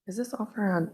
Is this offer on?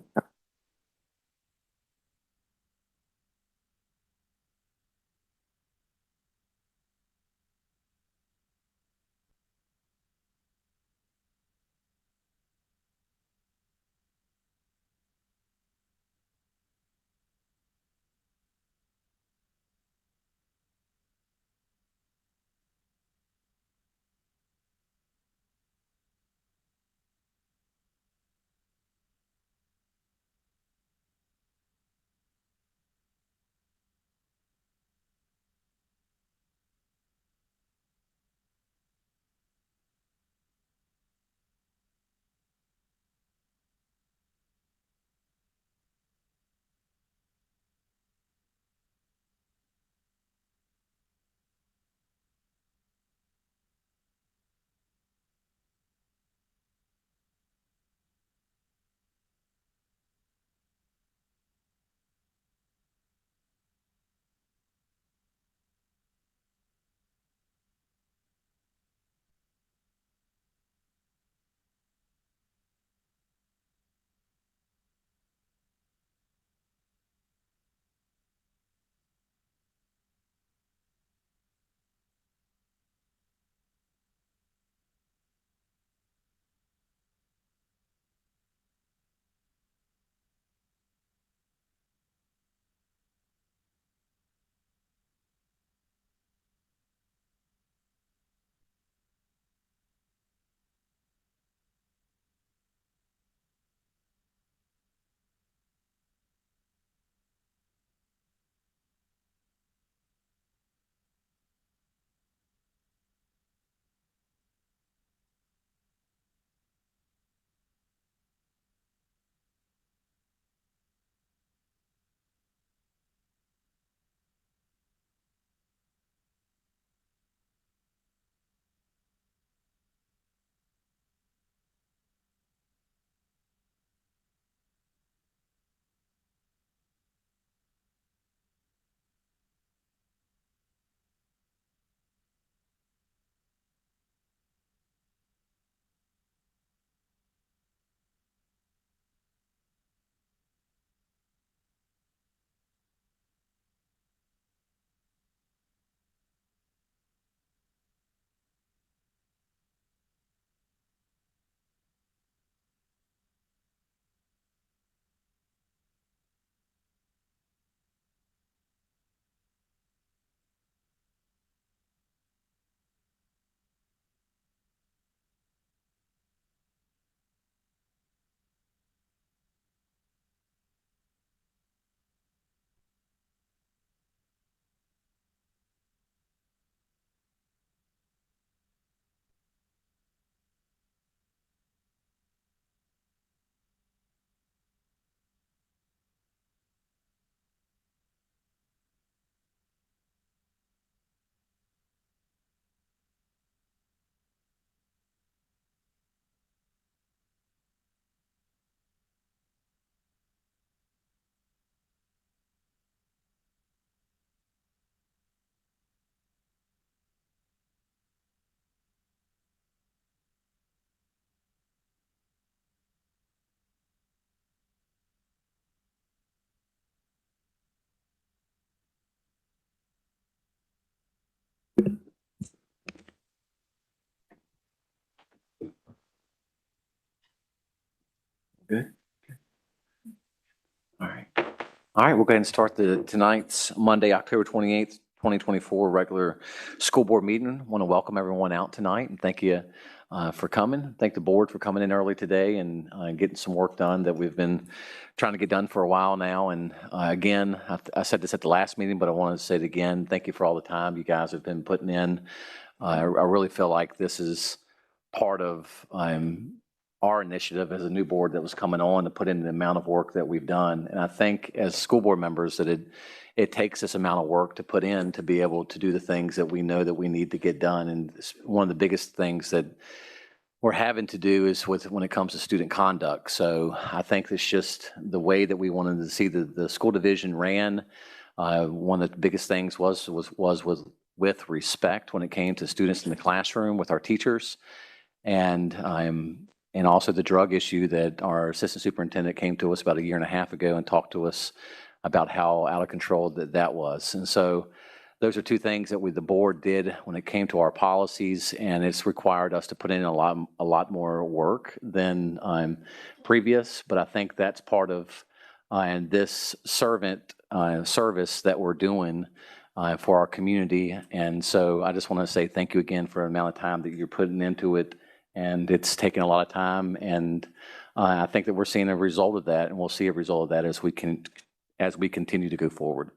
Good. All right. All right, we'll go ahead and start tonight's Monday, October 28th, 2024 regular school board meeting. Want to welcome everyone out tonight and thank you for coming. Thank the board for coming in early today and getting some work done that we've been trying to get done for a while now. And again, I said this at the last meeting, but I wanted to say it again. Thank you for all the time you guys have been putting in. I really feel like this is part of our initiative as a new board that was coming on to put in the amount of work that we've done. And I think as school board members that it takes this amount of work to put in to be able to do the things that we know that we need to get done. And one of the biggest things that we're having to do is when it comes to student conduct. So I think it's just the way that we wanted to see the school division ran. One of the biggest things was with respect when it came to students in the classroom with our teachers. And and also the drug issue that our assistant superintendent came to us about a year and a half ago and talked to us about how out of control that was. And so those are two things that the board did when it came to our policies, and it's required us to put in a lot more work than previous. But I think that's part of and this service that we're doing for our community. And so I just want to say thank you again for the amount of time that you're putting into it. And it's taken a lot of time, and I think that we're seeing a result of that, and we'll see a result of that as we continue to go forward.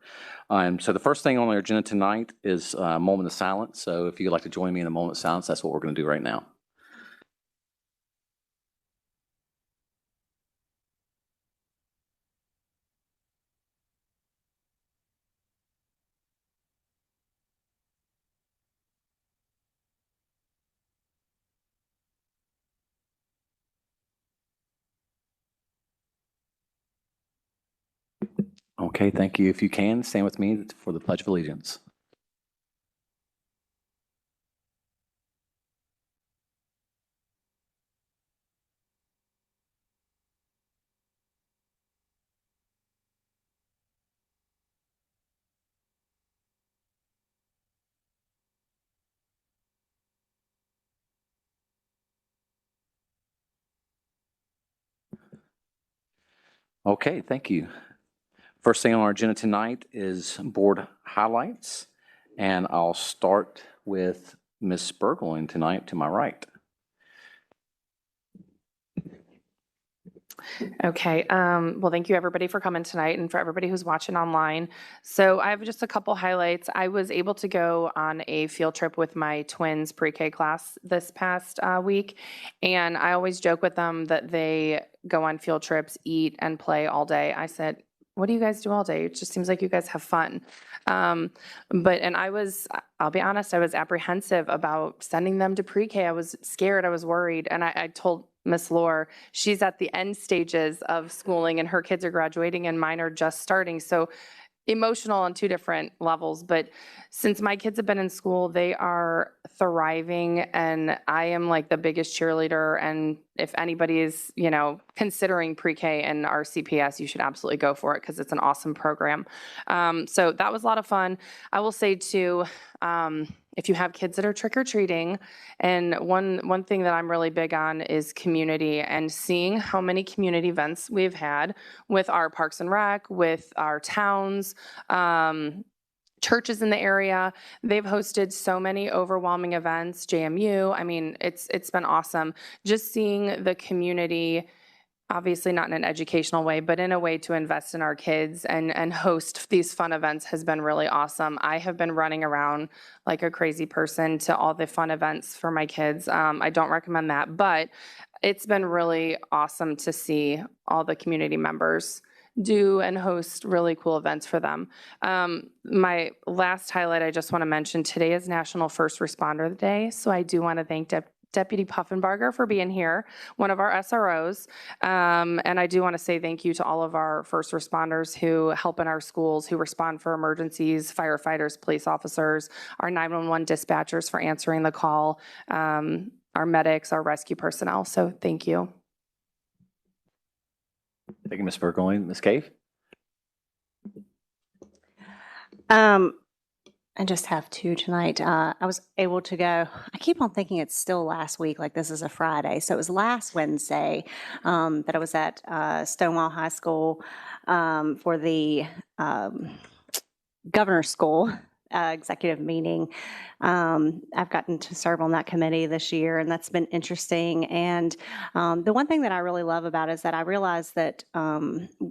So the first thing on our agenda tonight is a moment of silence. So if you'd like to join me in a moment of silence, that's what we're going to do right now. Okay, thank you. If you can, stand with me for the Pledge of Allegiance. Okay, thank you. First thing on our agenda tonight is board highlights, and I'll start with Ms. Burgoyne tonight to my right. Okay, well, thank you everybody for coming tonight and for everybody who's watching online. So I have just a couple highlights. I was able to go on a field trip with my twins pre-K class this past week, and I always joke with them that they go on field trips, eat and play all day. I said, what do you guys do all day? It just seems like you guys have fun. And I'll be honest, I was apprehensive about sending them to pre-K. I was scared, I was worried, and I told Miss Lore, she's at the end stages of schooling and her kids are graduating and mine are just starting. So emotional on two different levels. But since my kids have been in school, they are thriving, and I am like the biggest cheerleader. And if anybody is, considering pre-K and RCPS, you should absolutely go for it because it's an awesome program. So that was a lot of fun. I will say too, if you have kids that are trick-or-treating, and one thing that I'm really big on is community, and seeing how many community events we've had with our Parks and Rec, with our towns, churches in the area. They've hosted so many overwhelming events, JMU. I mean, it's been awesome. Just seeing the community, obviously not in an educational way, but in a way to invest in our kids and host these fun events has been really awesome. I have been running around like a crazy person to all the fun events for my kids. I don't recommend that, but it's been really awesome to see all the community members do and host really cool events for them. My last highlight, I just want to mention, today is National First Responder Day, so I do want to thank Deputy Puffenbarger for being here, one of our SROs. And I do want to say thank you to all of our first responders who help in our schools, who respond for emergencies, firefighters, police officers, our 911 dispatchers for answering the call, our medics, our rescue personnel. So thank you. Thank you, Ms. Burgoyne. Ms. Cave? I just have two tonight. I was able to go, I keep on thinking it's still last week, like this is a Friday. So it was last Wednesday that I was at Stonewall High School for the governor's school executive meeting. I've gotten to serve on that committee this year, and that's been interesting. And the one thing that I really love about it is that I realize that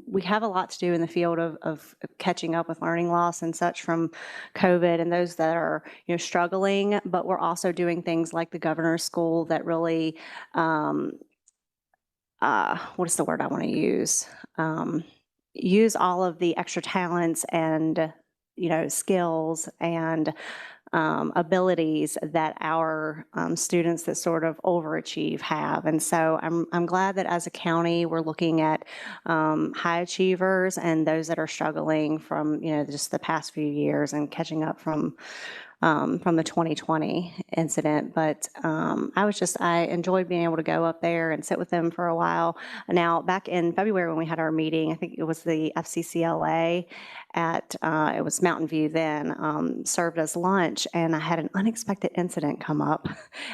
we have a lot to do in the field of catching up with learning loss and such from COVID, and those that are struggling. But we're also doing things like the governor's school that really, what is the word I want to use? Use all of the extra talents and skills and abilities that our students that sort of overachieve have. And so I'm glad that as a county, we're looking at high achievers and those that are struggling from, just the past few years and catching up from from the 2020 incident. But I enjoyed being able to go up there and sit with them for a while. Now, back in February when we had our meeting, I think it was the FCCLA at, it was Mountain View then, served us lunch, and I had an unexpected incident come up.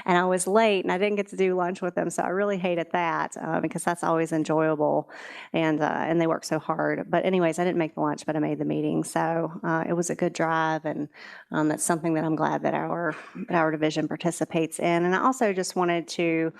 And I was late, and I didn't get to do lunch with them, so I really hated that because that's always enjoyable, and they work so hard. But anyways, I didn't make the lunch, but I made the meeting, so it was a good drive, and that's something that I'm glad that our division participates in. And I also just wanted to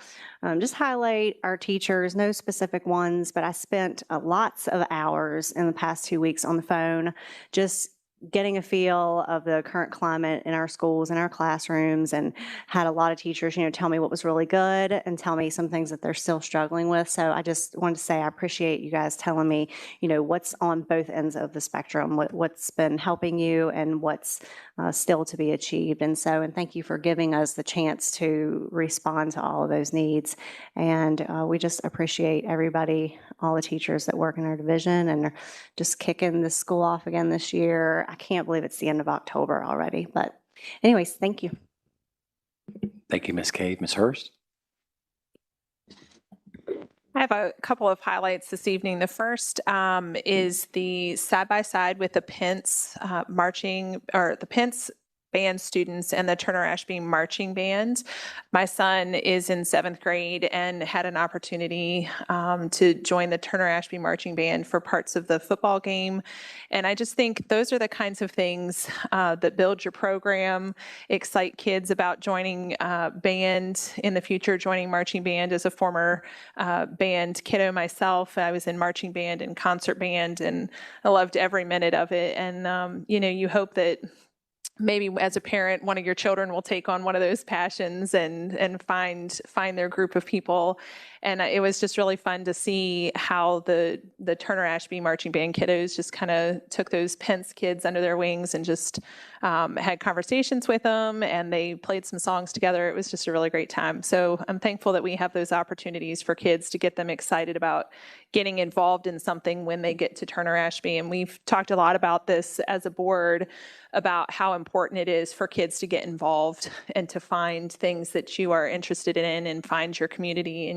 just highlight our teachers, no specific ones, but I spent lots of hours in the past 2 weeks on the phone, just getting a feel of the current climate in our schools and our classrooms, and had a lot of teachers, tell me what was really good and tell me some things that they're still struggling with. So I just wanted to say I appreciate you guys telling me, what's on both ends of the spectrum, what's been helping you and what's still to be achieved. And thank you for giving us the chance to respond to all of those needs. And we just appreciate everybody, all the teachers that work in our division, and are just kicking the school off again this year. I can't believe it's the end of October already, but anyways, thank you. Thank you, Ms. Cade. Ms. Hurst? I have a couple of highlights this evening. The first is the side-by-side with the Pence the Pence band students and the Turner Ashby marching band. My son is in 7th grade and had an opportunity to join the Turner Ashby marching band for parts of the football game. And I just think those are the kinds of things that build your program, excite kids about joining band in the future, joining marching band. As a former band kiddo myself, I was in marching band and concert band, and I loved every minute of it. And, you hope that maybe as a parent, one of your children will take on one of those passions and find their group of people. And it was just really fun to see how the Turner Ashby marching band kiddos just kind of took those Pence kids under their wings and just had conversations with them, and they played some songs together. It was just a really great time. So I'm thankful that we have those opportunities for kids to get them excited about getting involved in something when they get to Turner Ashby. And we've talked a lot about this as a board, about how important it is for kids to get involved and to find things that you are interested in and find your community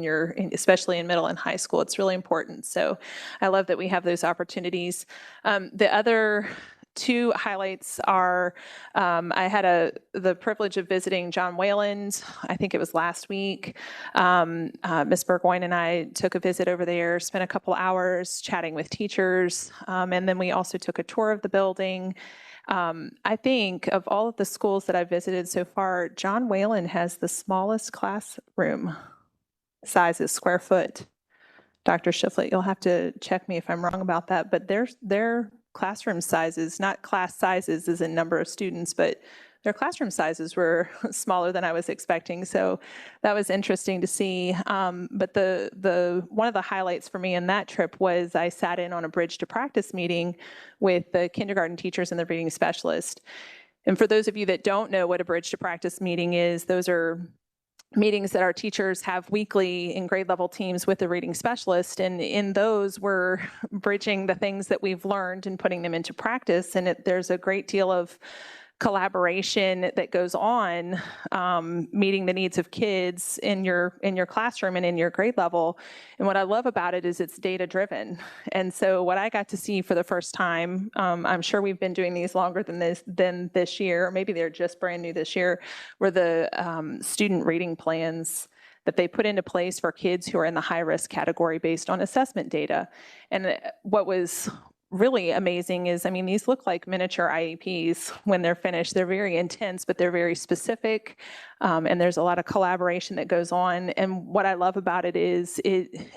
especially in middle and high school. It's really important. So I love that we have those opportunities. The other two highlights are I had the privilege of visiting John Wayland. I think it was last week. Ms. Burgoyne and I took a visit over there, spent a couple hours chatting with teachers, and then we also took a tour of the building. I think of all of the schools that I've visited so far, John Wayland has the smallest classroom sizes, square foot. Dr. Shiflett, you'll have to check me if I'm wrong about that, but their classroom sizes, not class sizes as in number of students, but their classroom sizes were smaller than I was expecting. So that was interesting to see. But the one of the highlights for me in that trip was I sat in on a bridge to practice meeting with the kindergarten teachers and the reading specialist. And for those of you that don't know what a bridge to practice meeting is, those are meetings that our teachers have weekly in grade level teams with the reading specialist. And in those, we're bridging the things that we've learned and putting them into practice. And there's a great deal of collaboration that goes on, meeting the needs of kids in your classroom and in your grade level. And what I love about it is it's data driven. And so what I got to see for the first time, I'm sure we've been doing these longer than this year, or maybe they're just brand new this year, were the student reading plans that they put into place for kids who are in the high risk category based on assessment data. And what was really amazing is, these look like miniature IEPs when they're finished. They're very intense, but they're very specific. And there's a lot of collaboration that goes on. And what I love about it is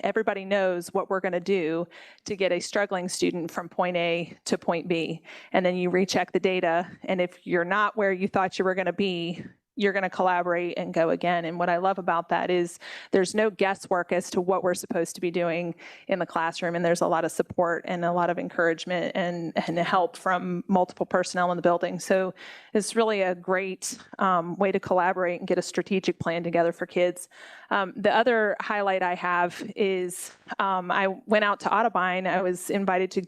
everybody knows what we're going to do to get a struggling student from point A to point B. And then you recheck the data. And if you're not where you thought you were going to be, you're going to collaborate and go again. And what I love about that is there's no guesswork as to what we're supposed to be doing in the classroom. And there's a lot of support and a lot of encouragement and help from multiple personnel in the building. So it's really a great way to collaborate and get a strategic plan together for kids. The other highlight I have is I went out to Otterbein. I was invited to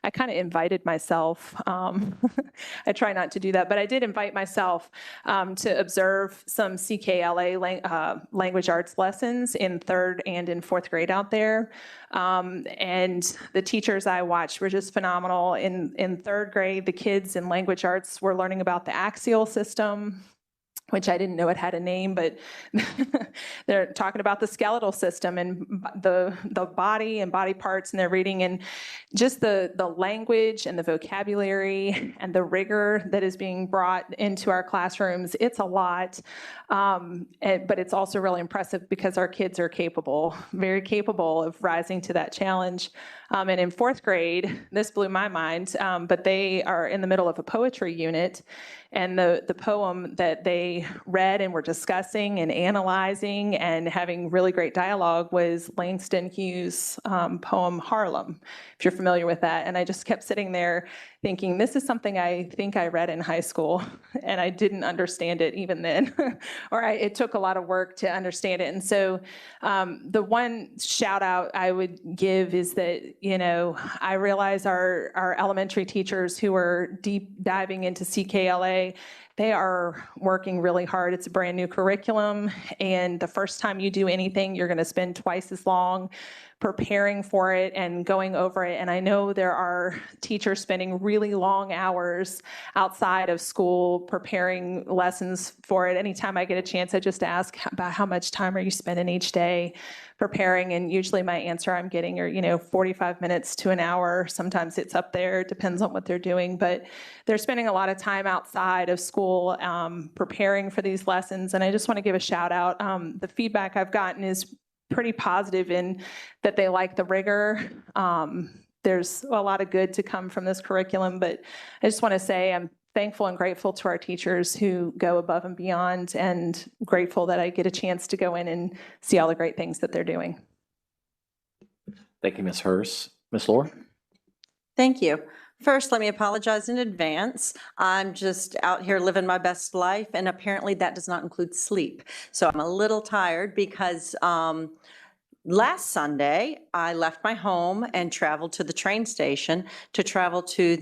I kind of invited myself. I try not to do that, but I did invite myself to observe some CKLA language arts lessons in 3rd and in 4th grade out there. And the teachers I watched were just phenomenal. In 3rd grade, the kids in language arts were learning about the axial system, which I didn't know it had a name, but they're talking about the skeletal system and the body and body parts, and they're reading, and just the language and the vocabulary and the rigor that is being brought into our classrooms. It's a lot, but it's also really impressive because our kids are capable, very capable of rising to that challenge. And in 4th grade, this blew my mind, but they are in the middle of a poetry unit, and the poem that they read and were discussing and analyzing and having really great dialogue was Langston Hughes' poem Harlem, if you're familiar with that. And I just kept sitting there thinking, this is something I think I read in high school, and I didn't understand it even then, it took a lot of work to understand it. And so the one shout out I would give is that, I realize our elementary teachers who are deep diving into CKLA, they are working really hard. It's a brand new curriculum, and the first time you do anything, you're going to spend twice as long preparing for it and going over it. And I know there are teachers spending really long hours outside of school preparing lessons for it. Anytime I get a chance, I just ask about how much time are you spending each day preparing, and usually my answer I'm getting are 45 minutes to an hour. Sometimes it's up there, depends on what they're doing, but they're spending a lot of time outside of school preparing for these lessons. And I just want to give a shout out. The feedback I've gotten is pretty positive in that they like the rigor. There's a lot of good to come from this curriculum, but I just want to say I'm thankful and grateful to our teachers who go above and beyond, and grateful that I get a chance to go in and see all the great things that they're doing. Thank you, Ms. Hurst. Ms. Laura? Thank you. First, let me apologize in advance. I'm just out here living my best life, and apparently that does not include sleep. So I'm a little tired because last Sunday, I left my home and traveled to the train station to travel to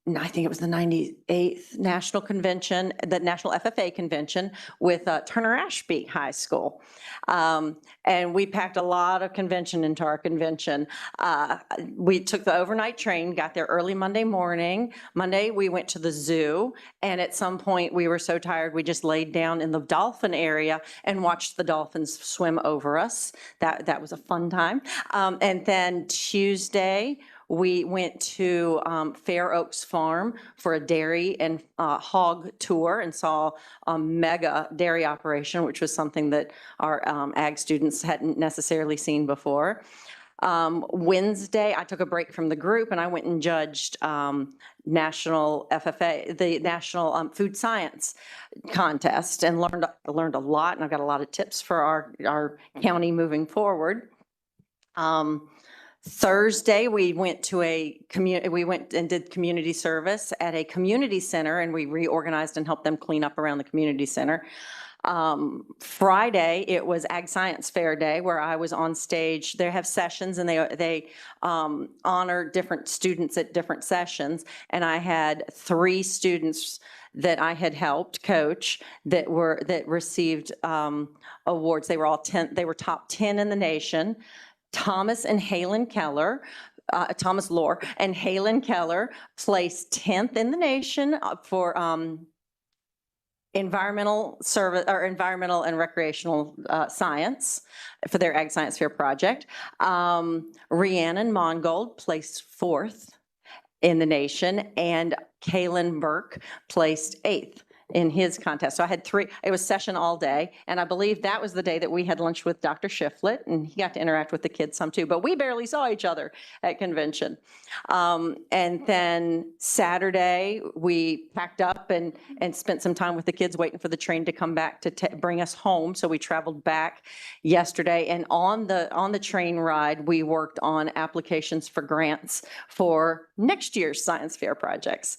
I think it was the 98th National Convention, the National FFA Convention with Turner Ashby High School. And we packed a lot of convention into our convention. We took the overnight train, got there early Monday morning. Monday, we went to the zoo, and at some point we were so tired, we just laid down in the dolphin area and watched the dolphins swim over us. That was a fun time. And then Tuesday, we went to Fair Oaks Farm for a dairy and hog tour and saw a mega dairy operation, which was something that our ag students hadn't necessarily seen before. Wednesday, I took a break from the group and I went and judged National FFA, the National Food Science Contest, and learned a lot, and I've got a lot of tips for our county moving forward. Thursday, we went and did community service at a community center, and we reorganized and helped them clean up around the community center. Friday, it was Ag Science Fair Day, where I was on stage. They have sessions, and they honor different students at different sessions, and I had 3 students that I had helped coach that received awards. They were all top 10 in the nation. Thomas Lohr and Halen Keller placed 10th in the nation for environmental and recreational science for their Ag Science Fair project. Rhiannon Mongold placed 4th in the nation, and Kaylin Burke placed 8th in his contest. So I had 3, it was session all day. And I believe that was the day that we had lunch with Dr. Shiflett, and he got to interact with the kids some too, but we barely saw each other at convention. And then Saturday, we packed up and spent some time with the kids waiting for the train to come back to bring us home. So we traveled back yesterday, and on the train ride, we worked on applications for grants for next year's science fair projects.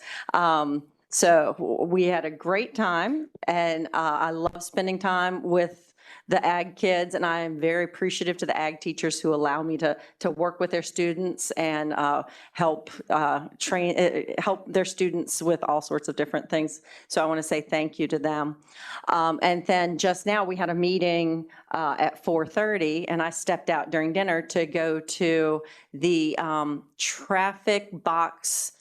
So we had a great time, and I love spending time with the ag kids, and I am very appreciative to the ag teachers who allow me to work with their students and help help their students with all sorts of different things. So I want to say thank you to them. And then just now we had a meeting at 4:30, and I stepped out during dinner to go to the traffic box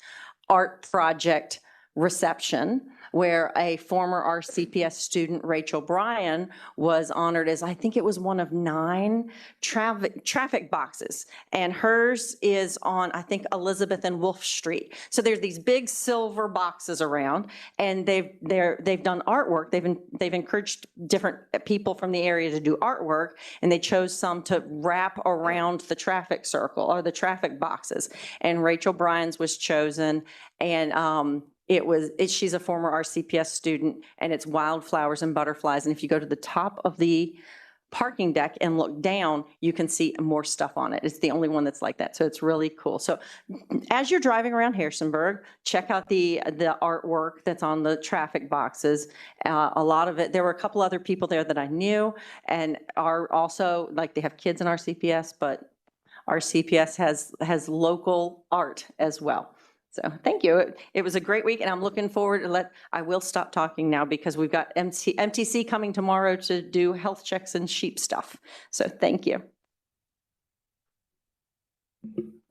art project reception, where a former RCPS student, Rachel Bryan, was honored as, I think it was one of 9 traffic boxes. And hers is on, I think, Elizabeth and Wolf Street. So there's these big silver boxes around, and they've done artwork. They've encouraged different people from the area to do artwork, and they chose some to wrap around the traffic circle or the traffic boxes. And Rachel Bryan's was chosen, and she's a former RCPS student, and it's wildflowers and butterflies. And if you go to the top of the parking deck and look down, you can see more stuff on it. It's the only one that's like that. So it's really cool. So as you're driving around Harrisonburg, check out the artwork that's on the traffic boxes. A lot of it, there were a couple other people there that I knew, and are also, like, they have kids in RCPS, but RCPS has local art as well. So thank you. It was a great week, and I'm looking forward to I will stop talking now because we've got MTC coming tomorrow to do health checks and sheep stuff. So thank you.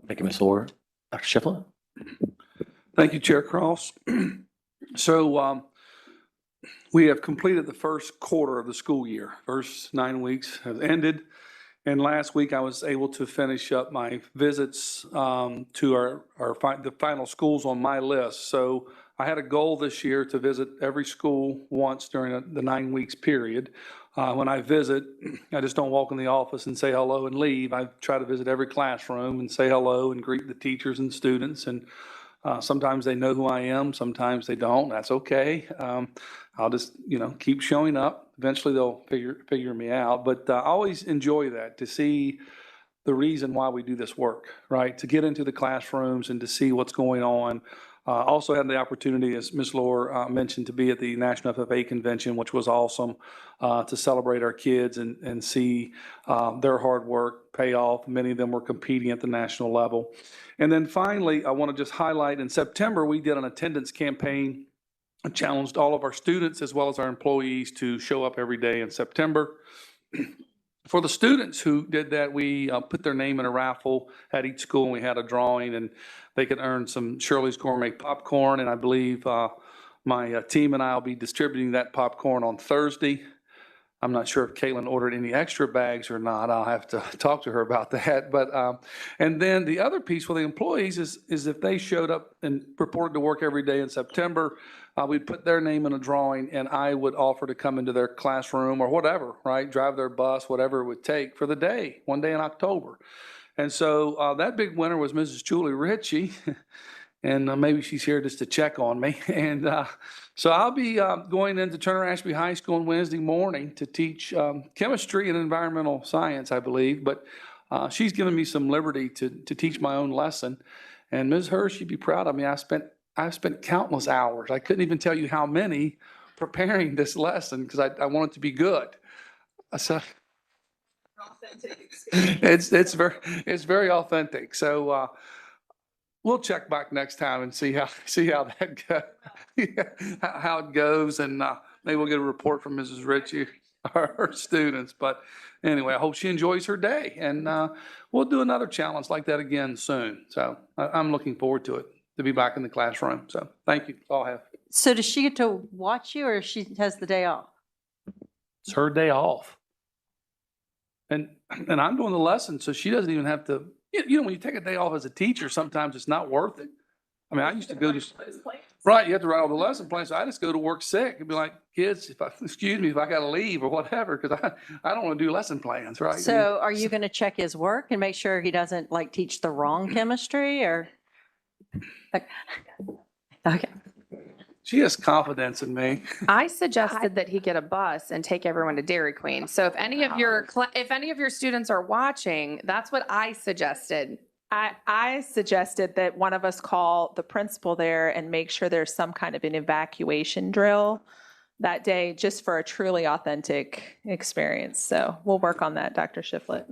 Thank you, Ms. Laura. Dr. Shiflett? Thank you, Chair Cross. So we have completed the first quarter of the school year. First 9 weeks have ended. And last week I was able to finish up my visits to the final schools on my list. So I had a goal this year to visit every school once during the 9 weeks period. When I visit, I just don't walk in the office and say hello and leave. I try to visit every classroom and say hello and greet the teachers and students. And sometimes they know who I am, sometimes they don't. That's okay. I'll just, keep showing up. Eventually they'll figure me out. But I always enjoy that, to see the reason why we do this work, right? To get into the classrooms and to see what's going on. Also had the opportunity, as Ms. Laura mentioned, to be at the National FFA Convention, which was awesome, to celebrate our kids and see their hard work pay off. Many of them were competing at the national level. And then finally, I want to just highlight, in September, we did an attendance campaign. I challenged all of our students as well as our employees to show up every day in September. For the students who did that, we put their name in a raffle at each school, and we had a drawing, and they could earn some Shirley's Gourmet popcorn. And I believe my team and I will be distributing that popcorn on Thursday. I'm not sure if Caitlin ordered any extra bags or not. I'll have to talk to her about that. But and then the other piece for the employees is if they showed up and reported to work every day in September, we'd put their name in a drawing, and I would offer to come into their classroom or whatever, right? Drive their bus, whatever it would take for the day, one day in October. And so that big winner was Mrs. Julie Ritchie. And maybe she's here just to check on me. And so I'll be going into Turner Ashby High School on Wednesday morning to teach chemistry and environmental science, I believe. But she's given me some liberty to teach my own lesson. And Ms. Hirsch, you'd be proud of me. I've spent countless hours. I couldn't even tell you how many preparing this lesson because I want it to be good. So it's very authentic. So we'll check back next time and see how how it goes, and maybe we'll get a report from Mrs. Ritchie, her students. But anyway, I hope she enjoys her day, and we'll do another challenge like that again soon. So I'm looking forward to it, to be back in the classroom. So thank you. That's all I have. So does she get to watch you, or she has the day off? It's her day off, and I'm doing the lesson, so she doesn't even have to. When you take a day off as a teacher, sometimes it's not worth it. I mean, I used to go just, Right, you have to write all the lesson plans. So I just go to work sick and be like, kids, excuse me if I got to leave or whatever, because I don't want to do lesson plans, right? I mean, So are you going to check his work and make sure he doesn't like teach the wrong chemistry or? Okay. she has confidence in me. I suggested that he get a bus and take everyone to Dairy Queen. So if any of your students are watching, that's what I suggested. I suggested that one of us call the principal there and make sure there's some kind of an evacuation drill that day, just for a truly authentic experience. So we'll work on that, Dr. Shiflett.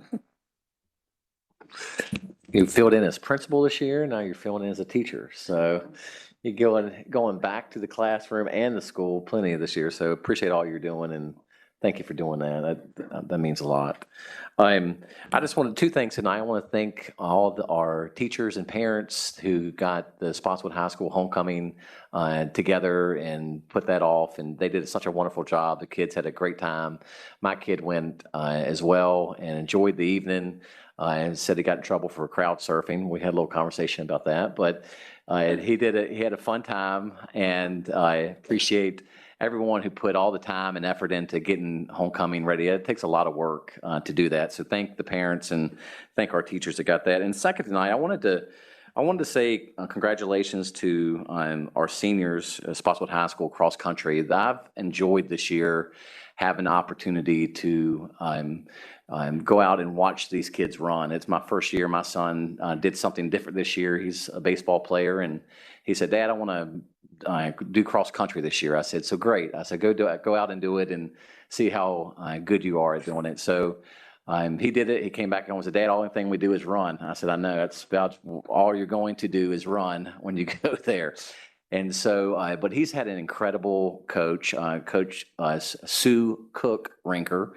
You filled in as principal this year, now you're filling in as a teacher. So you're going back to the classroom and the school plenty this year. So appreciate all you're doing and thank you for doing that. That means a lot. I just wanted two things tonight. I want to thank all of our teachers and parents who got the Spotswood High School homecoming together and put that off, and they did such a wonderful job. The kids had a great time. My kid went as well and enjoyed the evening. And said he got in trouble for crowd surfing. We had a little conversation about that, but he had a fun time, and I appreciate everyone who put all the time and effort into getting homecoming ready. It takes a lot of work to do that. So thank the parents and thank our teachers that got that. And second tonight, I wanted to say congratulations to our seniors, Spotswood High School cross country. I've enjoyed this year having an opportunity to go out and watch these kids run. It's my first year. My son did something different this year. He's a baseball player, and he said, "Dad, I want to do cross country this year." I said, "So great." I said, go out and do it and see how good you are at doing it. So he did it. He came back and said, "Dad, all the thing we do is run." I said, "I know, that's about all you're going to do is run when you go there." And so, but he's had an incredible coach, Coach Sue Cook Rinker.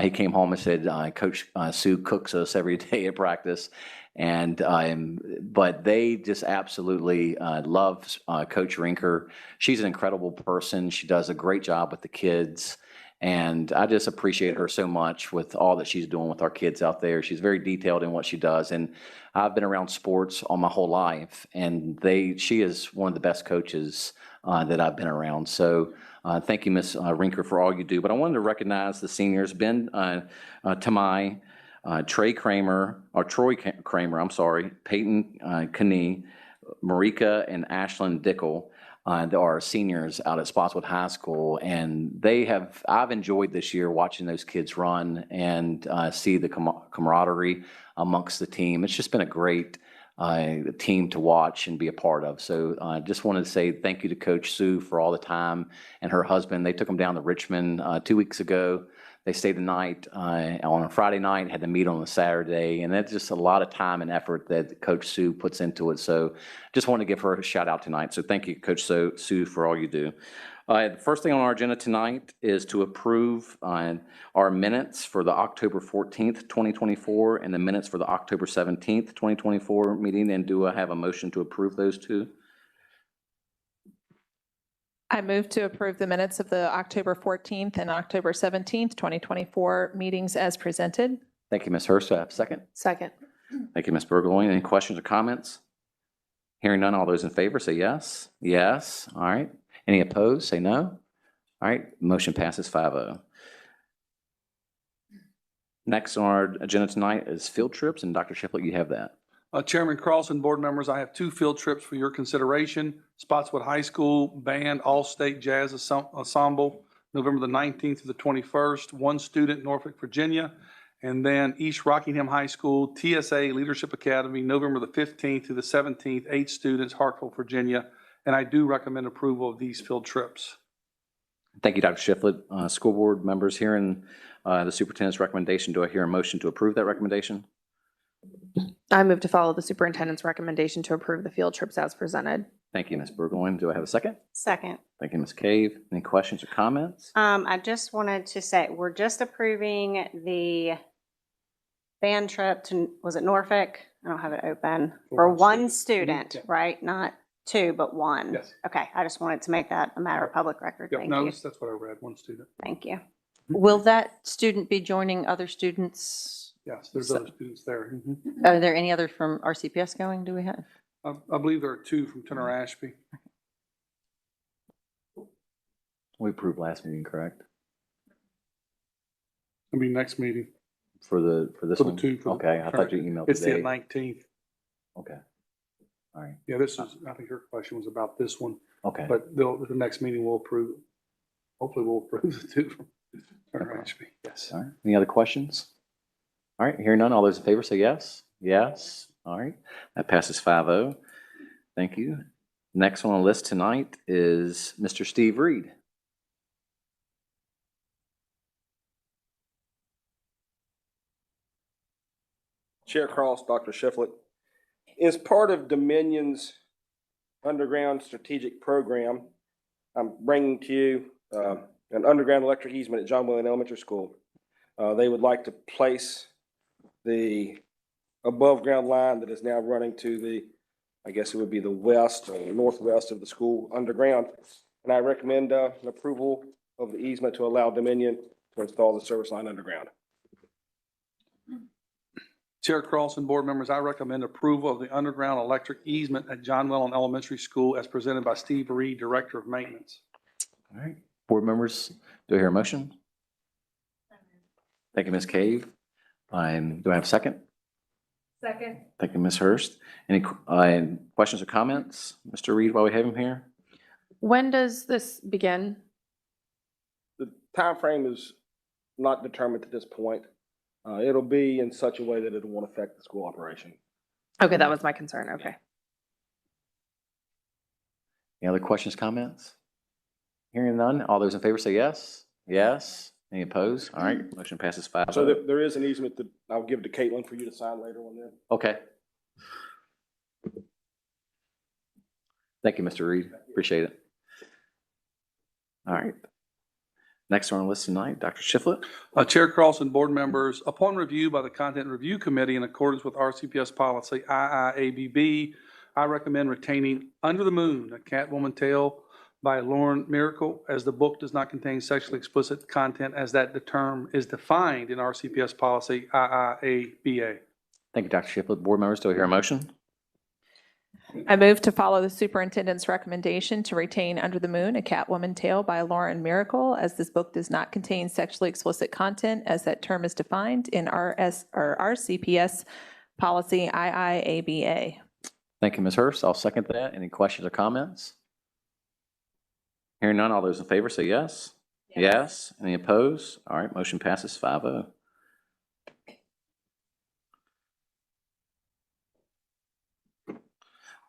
He came home and said, Coach Sue cooks us every day at practice. And but they just absolutely love Coach Rinker. She's an incredible person. She does a great job with the kids. And I just appreciate her so much with all that she's doing with our kids out there. She's very detailed in what she does. And I've been around sports all my whole life, and she is one of the best coaches that I've been around. So thank you, Ms. Rinker, for all you do. But I wanted to recognize the seniors, Ben Tamai, Troy Kramer, I'm sorry, Peyton Knee, Marika and Ashlyn Dickel. There are seniors out at Spotswood High School, and I've enjoyed this year watching those kids run and see the camaraderie amongst the team. It's just been a great team to watch and be a part of. So I just wanted to say thank you to Coach Sue for all the time, and her husband. They took them down to Richmond 2 weeks ago. They stayed the night on a Friday night, had to meet on a Saturday, and that's just a lot of time and effort that Coach Sue puts into it. So just wanted to give her a shout out tonight. So thank you, Coach Sue, for all you do. The first thing on our agenda tonight is to approve our minutes for the October 14th, 2024, and the minutes for the October 17th, 2024 meeting. And do I have a motion to approve those two? I move to approve the minutes of the October 14th and October 17th, 2024 meetings as presented. Thank you, Ms. Hurst. Do I have a second? Second. Thank you, Ms. Burgoyne. Any questions or comments? Hearing none, all those in favor say yes. Yes. All right. Any opposed, say no. All right. Motion passes 5-0. Next on our agenda tonight is field trips, and Dr. Shiflett, you have that. Chairman Cross and board members, I have 2 field trips for your consideration. Spotswood High School Band All-State Jazz Ensemble, November the 19th to the 21st, 1 student, Norfolk, Virginia. And then East Rockingham High School TSA Leadership Academy, November the 15th to the 17th, 8 students, Hartford, Virginia. And I do recommend approval of these field trips. Thank you, Dr. Shiflett. School board members, hearing the superintendent's recommendation, do I hear a motion to approve that recommendation? I move to follow the superintendent's recommendation to approve the field trips as presented. Thank you, Ms. Burgoyne. Do I have a second? Second. Thank you, Ms. Cave. Any questions or comments? I just wanted to say, we're just approving the band trip to, was it Norfolk? I don't have it open. For one student, Yeah. right? Not 2, but 1. Yes. Okay, I just wanted to make that a matter of public record. Yep, Thank no, you. that's what I read, 1 student. Thank you. Will that student be joining other students? Yes, there's other students there. Mhm. Are there any other from RCPS going? Do we have? I believe there are 2 from Turner Ashby. We approved last meeting, correct? It'll be next meeting. For this For the one? two, for the- Okay, I thought you emailed It's the today. 19th. Okay. All right, Yeah, this is, I think her question was about this one, okay. but the next meeting will approve. Hopefully we'll approve the two from Turner Ashby. Yes. All right, any other questions? All right, hearing none, all those in favor say yes? Yes, all right, that passes 5-0. Thank you. Next one on the list tonight is Mr. Steve Reed. Chair Cross, Dr. Shiflett. As part of Dominion's underground strategic program, I'm bringing to you an underground electric easement at John Wayne Elementary School. They would like to place the above ground line that is now running to the, I guess it would be the west or northwest of the school underground. And I recommend an approval of the easement to allow Dominion to install the service line underground. Chair Cross and board members, I recommend approval of the underground electric easement at John Wellon Elementary School as presented by Steve Reed, Director of Maintenance. All right, board members, do I hear a motion? Thank you, Ms. Cave. And do I have a second? Second. Thank you, Ms. Hurst. Any questions or comments? Mr. Reed, while we have him here? When does this begin? The time frame is not determined at this point. It'll be in such a way that it won't affect the school operation. Okay, that was my concern. Okay. Any other questions, comments? Hearing none, all those in favor say yes? Yes. Any opposed? All right, motion passes 5-0. So there is an easement that I'll give to Caitlin for you to sign later on then. Okay. Thank you, Mr. Reed. Appreciate it. All right. Next on our list tonight, Dr. Shiflett. Chair Cross and board members, upon review by the Content Review Committee in accordance with RCPS policy IIABB, I recommend retaining Under the Moon, A Catwoman Tale by Lauren Miracle, as the book does not contain sexually explicit content as that term is defined in RCPS policy IIABA. Thank you, Dr. Shiflett. Board members, do I hear a motion? I move to follow the superintendent's recommendation to retain Under the Moon, A Catwoman Tale by Lauren Miracle, as this book does not contain sexually explicit content as that term is defined in RCPS policy IIABA. Thank you, Ms. Hurst. I'll second that. Any questions or comments? Hearing none, all those in favor say yes? Yes. Any opposed? All right, motion passes 5-0.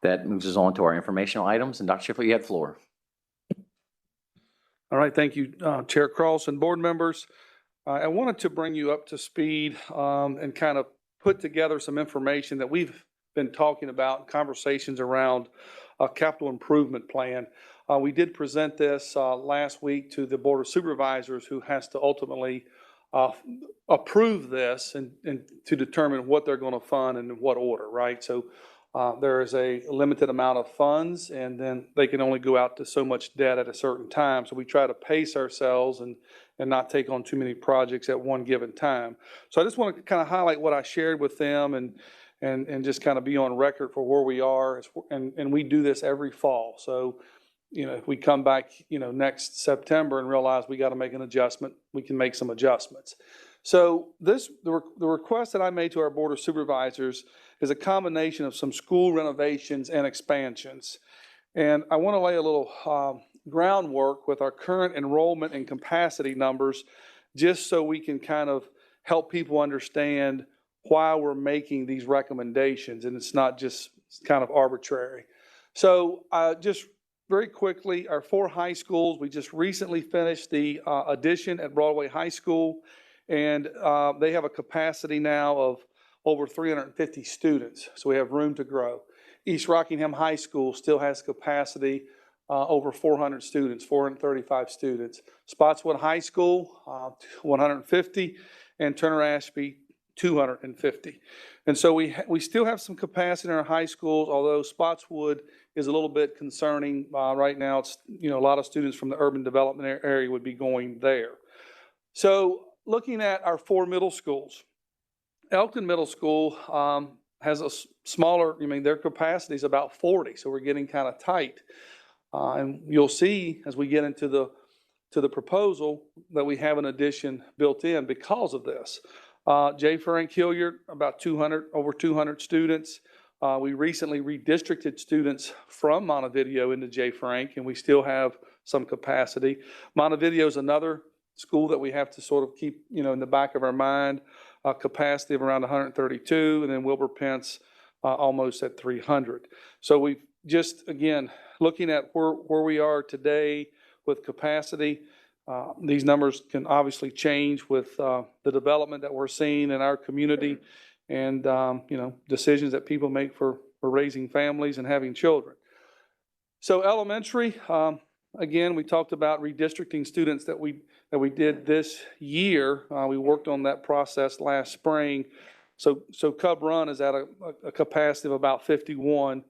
That moves us on to our informational items. And Dr. Shiflett, you have the floor. All right, thank you, Chair Cross and board members. I wanted to bring you up to speed and kind of put together some information that we've been talking about, conversations around a capital improvement plan. We did present this last week to the Board of Supervisors, who has to ultimately approve this and to determine what they're going to fund and in what order, right? So there is a limited amount of funds, and then they can only go out to so much debt at a certain time. So we try to pace ourselves and not take on too many projects at one given time. So I just want to kind of highlight what I shared with them and just kind of be on record for where we are. And we do this every fall. So, you know, if we come back, you know, next September and realize we got to make an adjustment, we can make some adjustments. So the request that I made to our Board of Supervisors is a combination of some school renovations and expansions. And I want to lay a little groundwork with our current enrollment and capacity numbers, just so we can kind of help people understand why we're making these recommendations, and it's not just kind of arbitrary. So just very quickly, our 4 high schools, we just recently finished the addition at Broadway High School, and they have a capacity now of over 350 students, so we have room to grow. East Rockingham High School still has capacity over 400 students, 435 students. Spotswood High School, 150, and Turner Ashby, 250. And so we still have some capacity in our high schools, although Spotswood is a little bit concerning. Right now, it's, you know, a lot of students from the urban development area would be going there. So looking at our 4 middle schools, Elkton Middle School has a smaller, I mean, their capacity is about 40, so we're getting kind of tight. And you'll see as we get into the to the proposal that we have an addition built in because of this. J. Frank Hilliard, about 200, over 200 students. We recently redistricted students from Montevideo into J. Frank, and we still have some capacity. Montevideo is another school that we have to sort of keep, in the back of our mind, capacity of around 132, and then Wilbur Pence almost at 300. So we've just, again, looking at where we are today with capacity, these numbers can obviously change with the development that we're seeing in our community and, decisions that people make for raising families and having children. So elementary, again, we talked about redistricting students that we did this year. We worked on that process last spring. So Cub Run is at a capacity of about 51.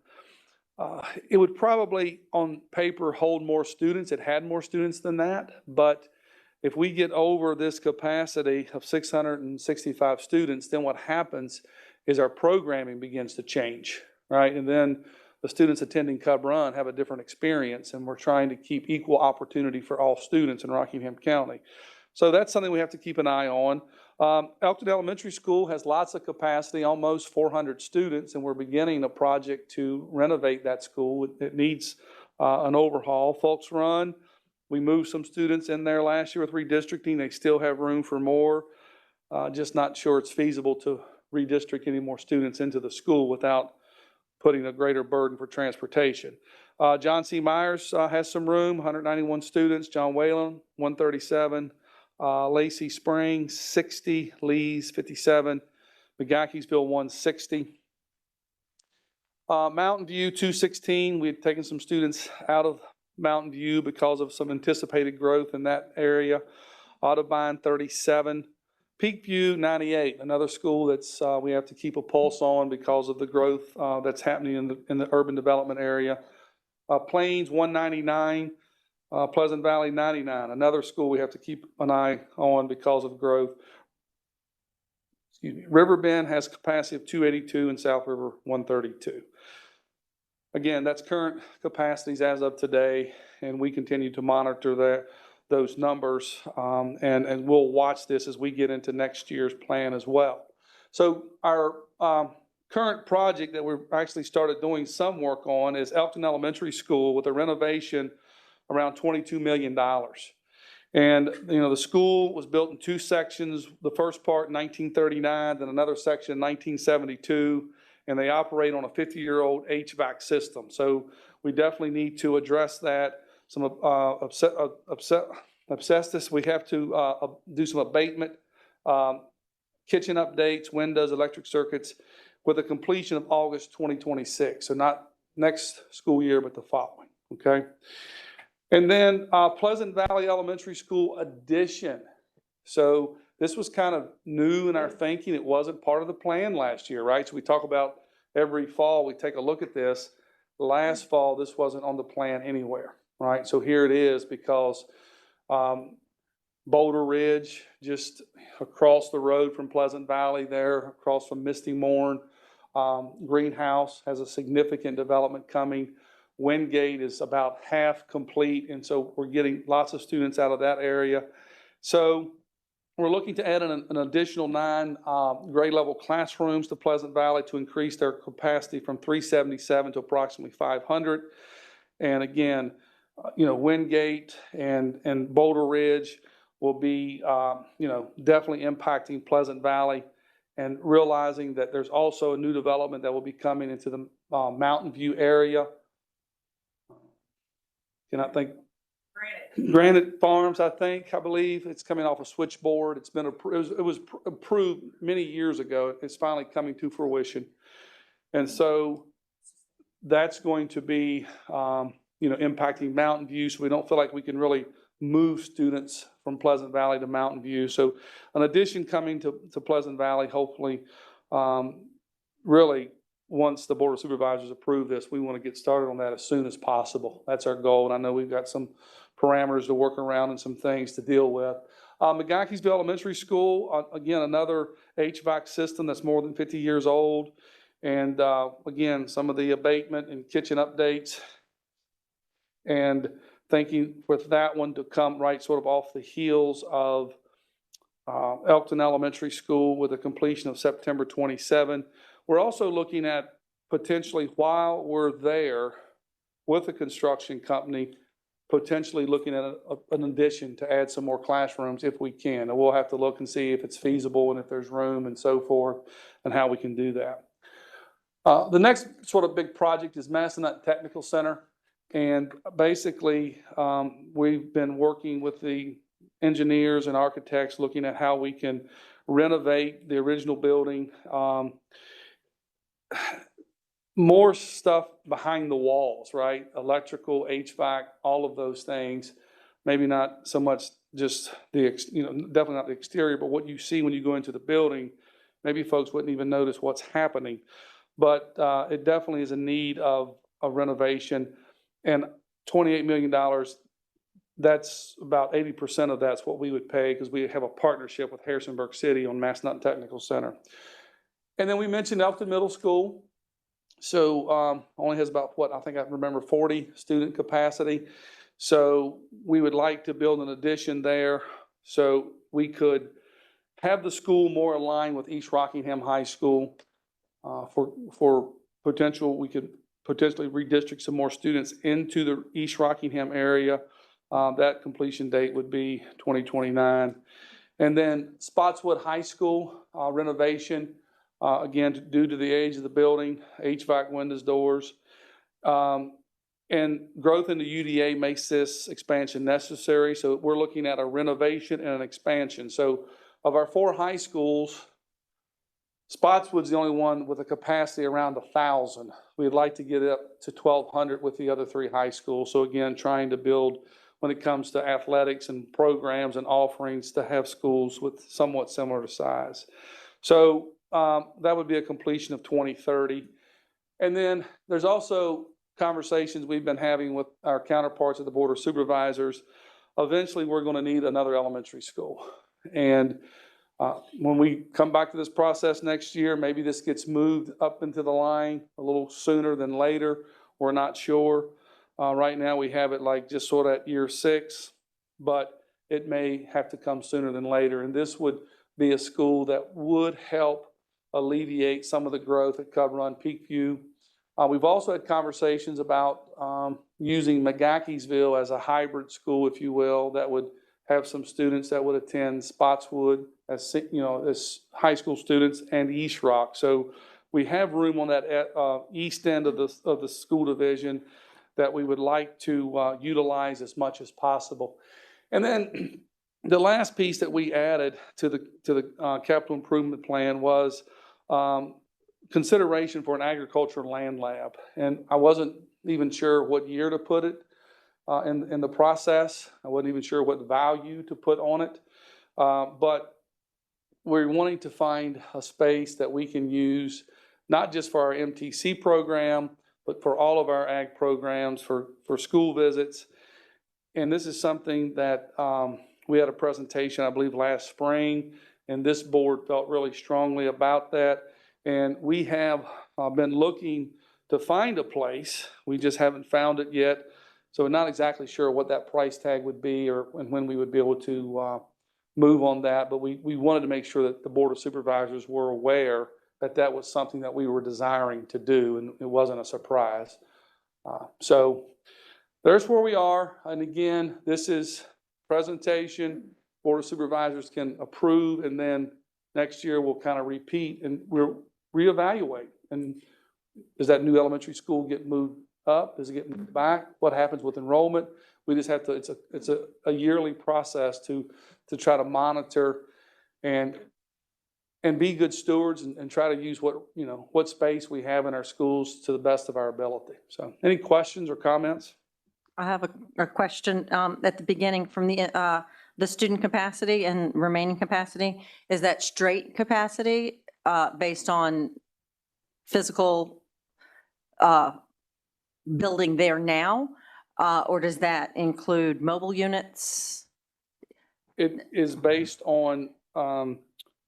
It would probably, on paper, hold more students. It had more students than that. But if we get over this capacity of 665 students, then what happens is our programming begins to change, right? And then the students attending Cub Run have a different experience, and we're trying to keep equal opportunity for all students in Rockingham County. So that's something we have to keep an eye on. Elkton Elementary School has lots of capacity, almost 400 students, and we're beginning a project to renovate that school. It needs an overhaul. Folks Run, we moved some students in there last year with redistricting. They still have room for more. Just not sure it's feasible to redistrict any more students into the school without putting a greater burden for transportation. John C. Myers has some room, 191 students. John Whalen, 137. Lacey Springs, 60. Lee's, 57. McGahkeysville, 160. Mountain View, 216. We had taken some students out of Mountain View because of some anticipated growth in that area. Audubon, 37. Peakview, 98. Another school that's we have to keep a pulse on because of the growth that's happening in the urban development area. Plains, 199. Pleasant Valley, 99. Another school we have to keep an eye on because of growth. Excuse me. Riverbend has capacity of 282 and South River 132. Again, that's current capacities as of today, and we continue to monitor those numbers, and we'll watch this as we get into next year's plan as well. So our current project that we've actually started doing some work on is Elkton Elementary School with a renovation around $22 million. And, the school was built in two sections. The first part in 1939, then another section in 1972, and they operate on a 50-year-old HVAC system. So we definitely need to address that. Some asbestos, we have to do some abatement, kitchen updates, windows, electric circuits, with a completion of August 2026. So not next school year, but the following, okay? And then Pleasant Valley Elementary School addition. So this was kind of new in our thinking. It wasn't part of the plan last year, right? So we talk about every fall, we take a look at this. Last fall, this wasn't on the plan anywhere, right? So here it is because Boulder Ridge, just across the road from Pleasant Valley there, across from Misty Morn, Greenhouse has a significant development coming. Wingate is about half complete, and so we're getting lots of students out of that area. So we're looking to add an additional 9 grade level classrooms to Pleasant Valley to increase their capacity from 377 to approximately 500. And again, Wingate and Boulder Ridge will be, definitely impacting Pleasant Valley, and realizing that there's also a new development that will be coming into the Mountain View area. Can I think? Granite Farms, I believe it's coming off a switchboard. It's been it was approved many years ago. It's finally coming to fruition, and so that's going to be impacting Mountain View. So we don't feel like we can really move students from Pleasant Valley to Mountain View. So an addition coming to Pleasant Valley, hopefully, really. Once the Board of Supervisors approve this, we want to get started on that as soon as possible. That's our goal, and I know we've got some parameters to work around and some things to deal with. McGahkeysville Elementary School, again, another HVAC system that's more than 50 years old. And again, some of the abatement and kitchen updates. And thinking with that one to come right sort of off the heels of Elkton Elementary School with a completion of September 27. We're also looking at potentially, while we're there with the construction company, potentially looking at an addition to add some more classrooms if we can. And we'll have to look and see if it's feasible and if there's room and so forth and how we can do that. The next sort of big project is Massanutten Technical Center. And basically, we've been working with the engineers and architects looking at how we can renovate the original building. More stuff behind the walls, right? Electrical, HVAC, all of those things. Maybe not so much just the, definitely not the exterior, but what you see when you go into the building, maybe folks wouldn't even notice what's happening. But it definitely is a need of a renovation. And $28 million, that's about 80% of that's what we would pay because we have a partnership with Harrisonburg City on Massanutten Technical Center. And then we mentioned Elkton Middle School. So only has about, what I think I remember, 40 student capacity. So we would like to build an addition there so we could have the school more aligned with East Rockingham High School. For potential, we could potentially redistrict some more students into the East Rockingham area. That completion date would be 2029. And then Spotswood High School renovation. Again, due to the age of the building, HVAC, windows, doors, and growth in the UDA makes this expansion necessary. So we're looking at a renovation and an expansion. So of our 4 high schools, Spotswood's the only one with a capacity around 1,000. We'd like to get it up to 1,200 with the other 3 high schools. So again, trying to build, when it comes to athletics and programs and offerings, to have schools with somewhat similar size. So that would be a completion of 2030. And then there's also conversations we've been having with our counterparts at the Board of Supervisors. Eventually, we're going to need another elementary school. And when we come back to this process next year, maybe this gets moved up into the line a little sooner than later. We're not sure. Right now, we have it like just sort of at year 6, but it may have to come sooner than later. And this would be a school that would help alleviate some of the growth at Cub Run, Peakview. We've also had conversations about using McGaheysville as a hybrid school, if you will, that would have some students that would attend Spotswood as, as high school students and East Rock. So we have room on that east end of the school division that we would like to utilize as much as possible. And then the last piece that we added to the capital improvement plan was consideration for an agricultural land lab. And I wasn't even sure what year to put it in the process. I wasn't even sure what value to put on it. But we're wanting to find a space that we can use, not just for our MTC program, but for all of our ag programs, for school visits. And this is something that we had a presentation, I believe, last spring, and this board felt really strongly about that. And we have been looking to find a place. We just haven't found it yet. So we're not exactly sure what that price tag would be and when we would be able to move on that. But we wanted to make sure that the Board of Supervisors were aware that that was something that we were desiring to do, and it wasn't a surprise. So there's where we are. And again, this is presentation. Board of Supervisors can approve, and then next year we'll kind of repeat and we'll reevaluate. And does that new elementary school get moved up? Does it get moved back? What happens with enrollment? We just have to, it's a yearly process to try to monitor and be good stewards and try to use what space we have in our schools to the best of our ability. So any questions or comments? I have a question at the beginning from the student capacity and remaining capacity. Is that straight capacity based on physical building there now? Or does that include mobile units? It is based on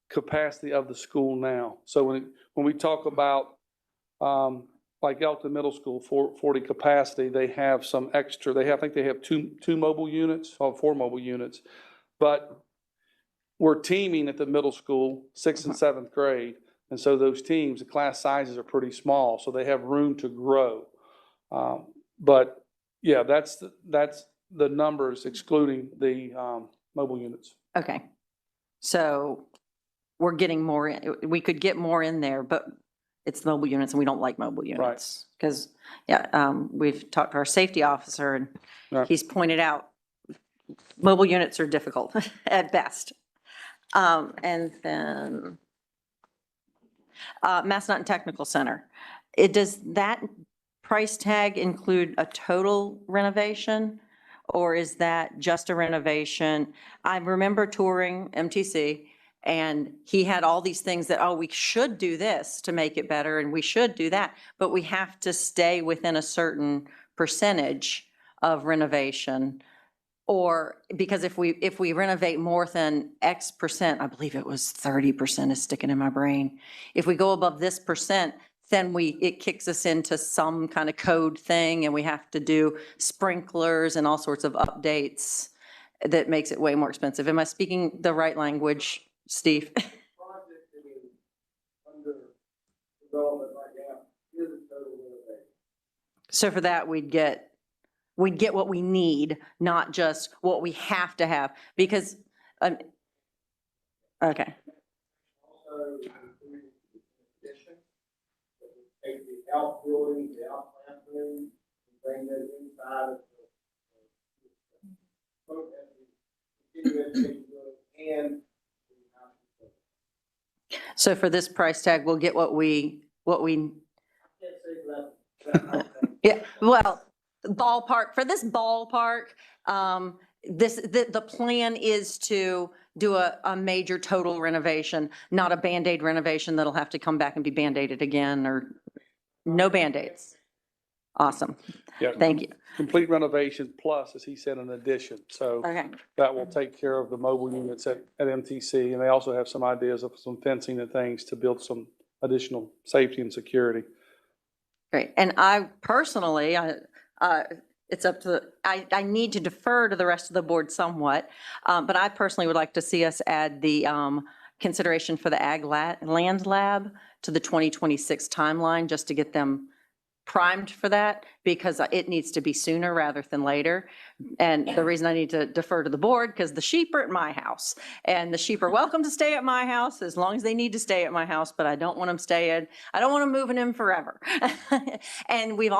capacity of the school now. So when we talk about like Elton Middle School, 40 capacity, they have some extra, I think they have two mobile units, or 4 mobile units. But we're teaming at the middle school, 6th and 7th grade. And so those teams, the class sizes are pretty small, so they have room to grow. But yeah, that's the numbers excluding the mobile units. Okay. So we're getting more, we could get more in there, but it's mobile units and we don't like mobile units. Because, we've talked to our safety officer and Right. he's pointed out mobile units are difficult at best. And then Massanutten Technical Center. Does that price tag include a total renovation? Or is that just a renovation? I remember touring MTC and he had all these things that, oh, we should do this to make it better and we should do that, but we have to stay within a certain percentage of renovation. Or because if we renovate more than X percent, I believe it was 30% is sticking in my brain. If we go above this percent, then it kicks us into some kind of code thing and we have to do sprinklers and all sorts of updates that makes it way more expensive. Am I speaking the right language, Steve? So for that, we'd get what we need, not just what we have to have, because, okay. Take the outbuilding, the out classroom, bring that inside of and. So for this price tag, we'll get what we, yeah, well, ballpark, for this ballpark, the plan is to do a major total renovation, not a Band-Aid renovation that'll have to come back and be Band-Aided again, or no Band-Aids. Awesome. Yeah. Thank you. Complete renovation plus, as he said, an addition. So Okay. that will take care of the mobile units at MTC. And they also have some ideas of some fencing and things to build some additional safety and security. Great. And I personally, it's up to, I need to defer to the rest of the board somewhat, but I personally would like to see us add the consideration for the Ag Land Lab to the 2026 timeline, just to get them primed for that, because it needs to be sooner rather than later. And the reason I need to defer to the board, because the sheep are at my house, and the sheep are welcome to stay at my house as long as they need to stay at my house, but I don't want them staying, I don't want them moving in forever. And we've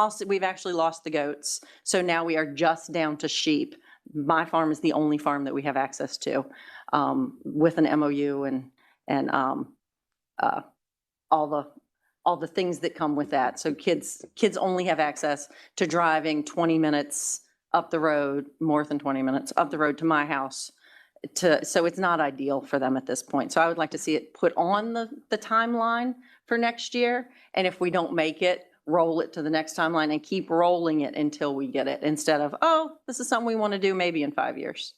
actually lost the goats. So now we are just down to sheep. My farm is the only farm that we have access to, with an MOU and all the things that come with that. So kids only have access to driving 20 minutes up the road, more than 20 minutes up the road to my house. So it's not ideal for them at this point. So I would like to see it put on the timeline for next year. And if we don't make it, roll it to the next timeline and keep rolling it until we get it, instead of, oh, this is something we want to do maybe in 5 years.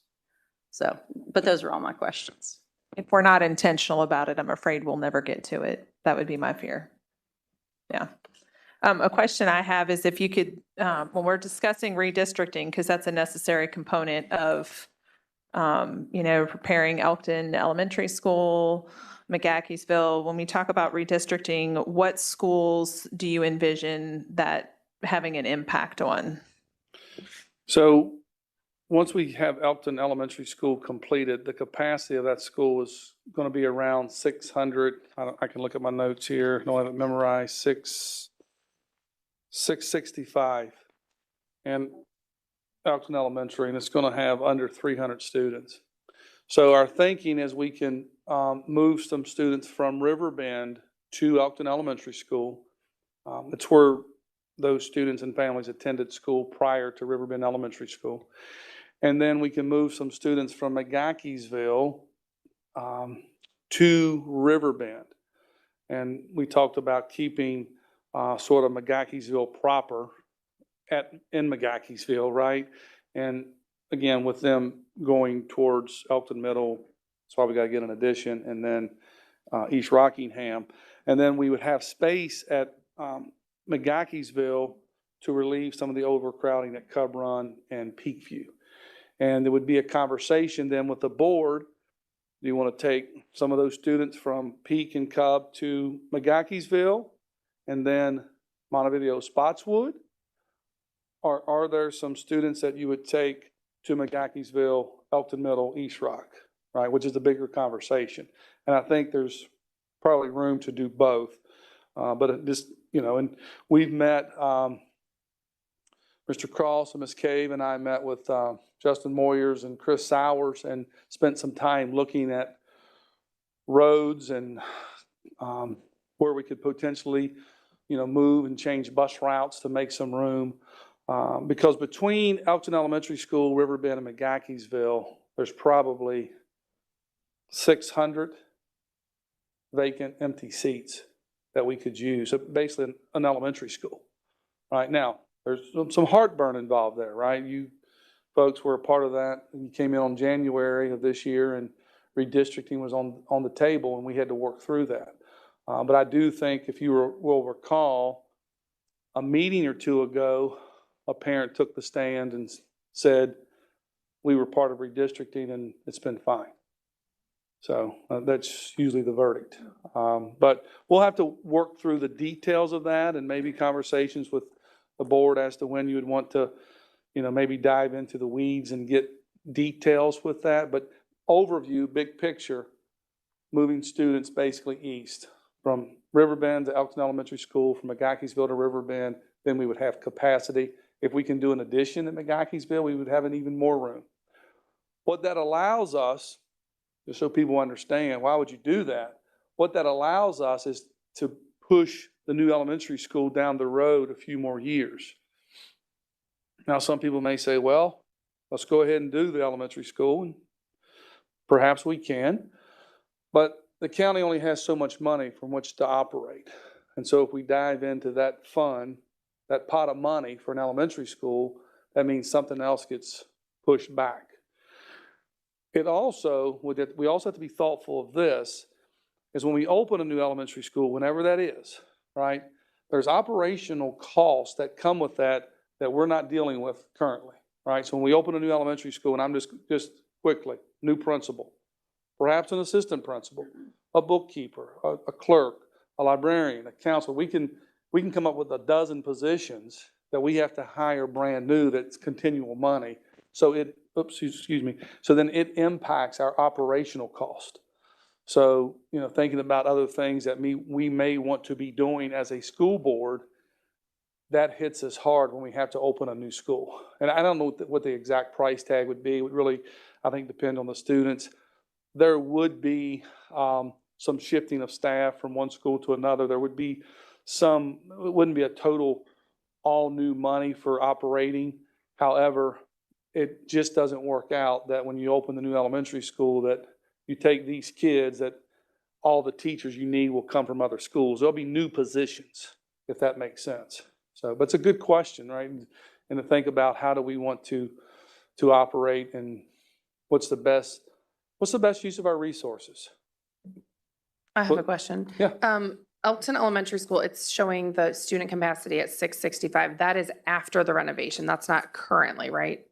So, but those are all my questions. If we're not intentional about it, I'm afraid we'll never get to it. That would be my fear. Yeah. A question I have is if you could, when we're discussing redistricting, because that's a necessary component of, preparing Elkton Elementary School, McGaheysville, when we talk about redistricting, what schools do you envision that having an impact on? So once we have Elkton Elementary School completed, the capacity of that school is going to be around 600. I can look at my notes here. I don't have it memorized. 665. And Elkton Elementary, and it's going to have under 300 students. So our thinking is we can move some students from Riverbend to Elkton Elementary School. It's where those students and families attended school prior to Riverbend Elementary School. And then we can move some students from McGaheysville to Riverbend. And we talked about keeping sort of McGaheysville proper in McGaheysville, right? And again, with them going towards Elkton Middle, that's why we got to get an addition, and then East Rockingham. And then we would have space at McGaheysville to relieve some of the overcrowding at Cub Run and Peakview. And there would be a conversation then with the board. Do you want to take some of those students from Peak and Cub to McGaheysville and then Montevideo Spotswood? Or are there some students that you would take to McGaheysville, Elkton Middle, East Rock, right? Which is the bigger conversation. And I think there's probably room to do both. But this, and we've met, Mr. Cross and Ms. Cave and I met with Justin Moyers and Chris Sowers and spent some time looking at roads and where we could potentially, move and change bus routes to make some room. Because between Elkton Elementary School, Riverbend, and McGaheysville, there's probably 600 vacant, empty seats that we could use. So basically an elementary school. Right now, there's some heartburn involved there, right? You folks were a part of that. You came in on January of this year, and redistricting was on the table, and we had to work through that. But I do think, if you will recall, a meeting or two ago, a parent took the stand and said, we were part of redistricting and it's been fine. So that's usually the verdict. But we'll have to work through the details of that and maybe conversations with the board as to when you would want to, maybe dive into the weeds and get details with that. But overview, big picture, moving students basically east from Riverbend to Elkton Elementary School, from McGaheysville to Riverbend, then we would have capacity. If we can do an addition at McGaheysville, we would have an even more room. What that allows us, just so people understand, why would you do that? What that allows us is to push the new elementary school down the road a few more years. Now, some people may say, well, let's go ahead and do the elementary school, and perhaps we can, but the county only has so much money from which to operate. And so if we dive into that fund, that pot of money for an elementary school, that means something else gets pushed back. We also have to be thoughtful of this, is when we open a new elementary school, whenever that is, right, there's operational costs that come with that we're not dealing with currently, right? So when we open a new elementary school, and I'm just quickly, new principal, perhaps an assistant principal, a bookkeeper, a clerk, a librarian, a counselor, we can come up with a dozen positions that we have to hire brand new that's continual money. So so then it impacts our operational cost. So, thinking about other things that we may want to be doing as a school board, that hits us hard when we have to open a new school. And I don't know what the exact price tag would be. It would really, I think, depend on the students. There would be some shifting of staff from one school to another. There would be it wouldn't be a total all new money for operating. However, it just doesn't work out that when you open the new elementary school that you take these kids, that all the teachers you need will come from other schools. There'll be new positions, if that makes sense. So, but it's a good question, right? And to think about, how do we want to operate, and what's the best use of our resources? I have a question. Yeah. Elkton Elementary School, it's showing the student capacity at 665. That is after the renovation. That's not currently, right?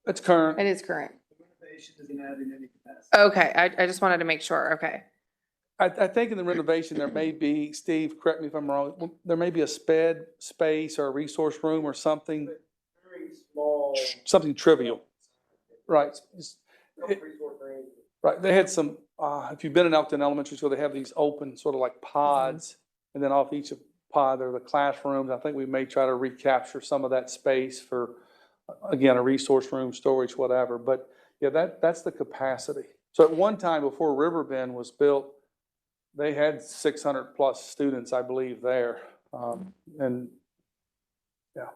It's current. It is current. Renovation isn't adding any capacity. Okay, I just wanted to make sure. Okay. I think in the renovation, there may be, Steve, correct me if I'm wrong, there may be a sped space or a resource room or something. Very small. Something trivial. Right. Resource range. Right. They had some, if you've been in Elkton Elementary School, they have these open sort of like pods, and then off each pod there are the classrooms. I think we may try to recapture some of that space for, again, a resource room, storage, whatever. But yeah, that's the capacity. So at one time before Riverbend was built, they had 600 plus students, I believe, there. And yeah.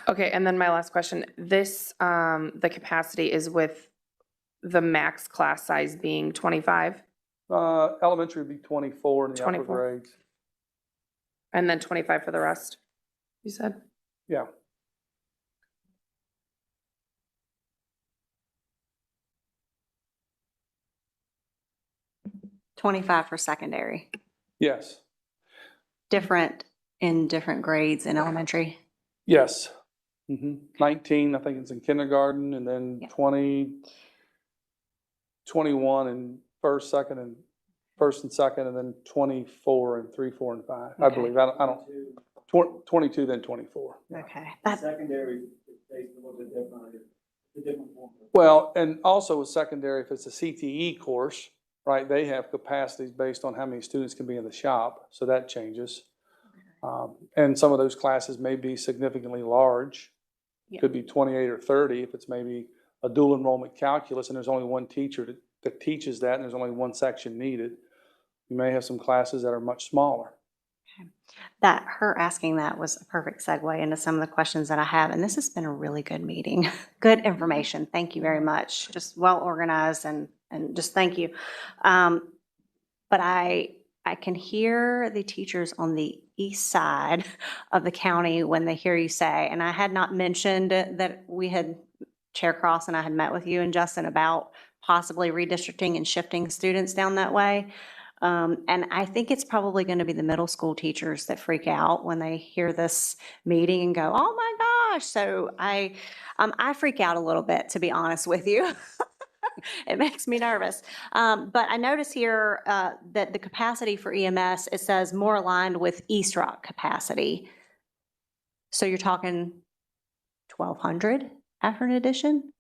Okay, and then my last question. This, the capacity is with the max class size being 25? Elementary would be 24 in the upper 24. grades. And then 25 for the rest, you said? Yeah. $25 for secondary. Yes. Different in different grades in elementary? Yes. 19, I think it's in kindergarten, and then Yeah. 20, 21 in first and second, and then 24 and 3, 4, and 5. I Okay. believe. I don't, 22, then 24. Yeah. Okay. Secondary is based a little bit different. It's a different form. Well, and also with secondary, if it's a CTE course, right, they have capacities based on how many students can be in the shop, so that changes. And some of those classes may be significantly large. Yeah. Could be 28 or 30 if it's maybe a dual enrollment calculus and there's only one teacher that teaches that and there's only one section needed. You may have some classes that are much smaller. That her asking that was a perfect segue into some of the questions that I have. And this has been a really good meeting. Good information. Thank you very much. Just well organized and just thank you. But I can hear the teachers on the east side of the county when they hear you say, and I had not mentioned that we had, Chair Cross and I had met with you and Justin about possibly redistricting and shifting students down that way. And I think it's probably going to be the middle school teachers that freak out when they hear this meeting and go, oh my gosh. So I freak out a little bit, to be honest with you. It makes me nervous. But I notice here that the capacity for EMS, it says more aligned with East Rock capacity. So you're talking 1,200 after an addition?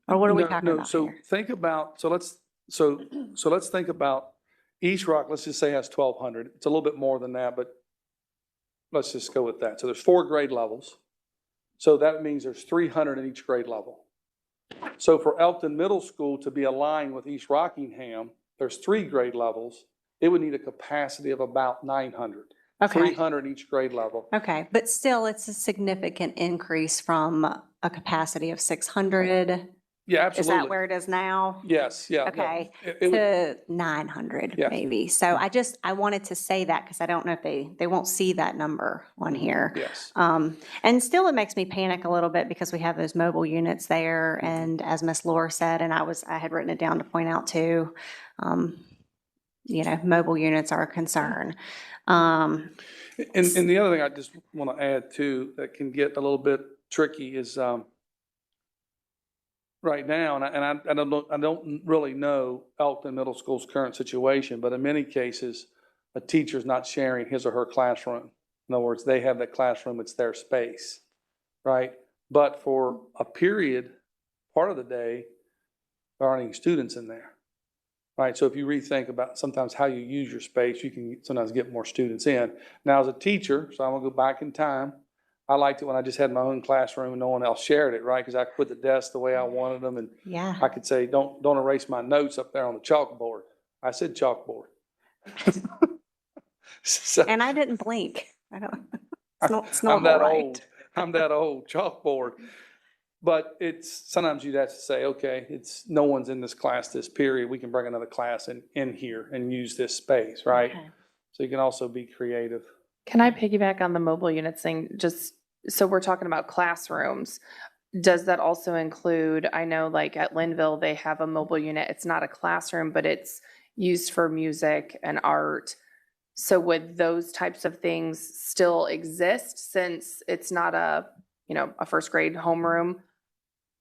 Or what are we talking about So here? think about, so let's think about East Rock, let's just say has 1,200. It's a little bit more than that, but let's just go with that. So there's 4 grade levels. So that means there's 300 in each grade level. So for Elkton Middle School to be aligned with East Rockingham, there's 3 grade levels. It would need a capacity of about 900. Okay. 300 each grade level. Okay, but still, it's a significant increase from a capacity of 600. Yeah, absolutely. Is that where it is now? Yes, yeah. Okay, It would, to 900 Yes. maybe. So I wanted to say that because I don't know if they won't see that number on here. yes. And still it makes me panic a little bit because we have those mobile units there. And as Miss Laura said, and I had written it down to point out too, mobile units are a concern. And the other thing I just want to add too, that can get a little bit tricky is, right now, and I don't really know Elkton Middle School's current situation, but in many cases, a teacher's not sharing his or her classroom. In other words, they have that classroom, it's their space, right? But for a period, part of the day, there aren't any students in there, right? So if you rethink about sometimes how you use your space, you can sometimes get more students in. Now, as a teacher, so I'm gonna go back in time, I liked it when I just had my own classroom and no one else shared it, right? Because I could put the desks the way I wanted them, and Yeah. I could say, don't erase my notes up there on the chalkboard. I said chalkboard. So, And I didn't blink. I don't, it's I'm normal, that right? old. I'm that old, chalkboard. But it's, sometimes you'd have to say, okay, it's, no one's in this class this period. We can bring another class in here and use this space, right? Okay. So you can also be creative. Can I piggyback on the mobile units thing? Just so we're talking about classrooms. Does that also include, I know like at Linville, they have a mobile unit. It's not a classroom, but it's used for music and art. So would those types of things still exist since it's not a first grade homeroom?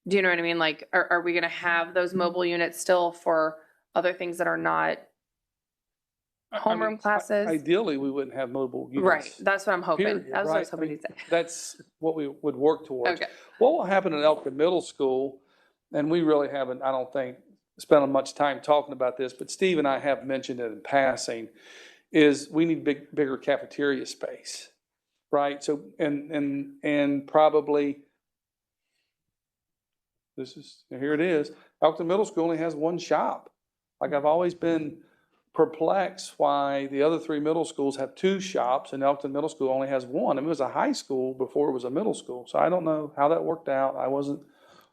Do you know what I mean? Like, are we going to have those mobile units still for other things that are not homeroom classes? Ideally, we wouldn't have mobile units. Right. That's what I'm hoping. Period, That's what I was right? hoping you'd say. That's what we would work towards. Okay. What will happen at Elkton Middle School, and we really haven't, I don't think, spent much time talking about this, but Steve and I have mentioned it in passing, is we need bigger cafeteria space, right? So, and probably, here it is, Elkton Middle School only has one shop. Like, I've always been perplexed why the other 3 middle schools have 2 shops and Elkton Middle School only has 1. I mean, it was a high school before it was a middle school. So I don't know how that worked out. I wasn't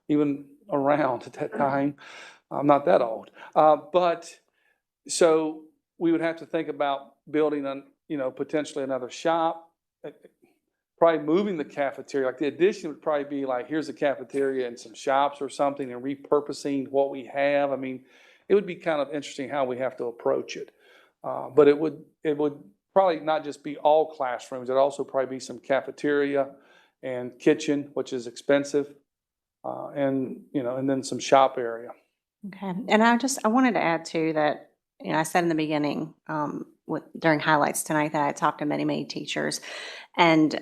even around at that time. I'm not that old. But so we would have to think about building potentially another shop, probably moving the cafeteria. Like the addition would probably be like, here's the cafeteria and some shops or something, and repurposing what we have. I mean, it would be kind of interesting how we have to approach it. But it would probably not just be all classrooms, there'd also probably be some cafeteria and kitchen, which is expensive, and, you know, and then some shop area. Okay, and I wanted to add too that, you know, I said in the beginning, during highlights tonight that I talked to many teachers. And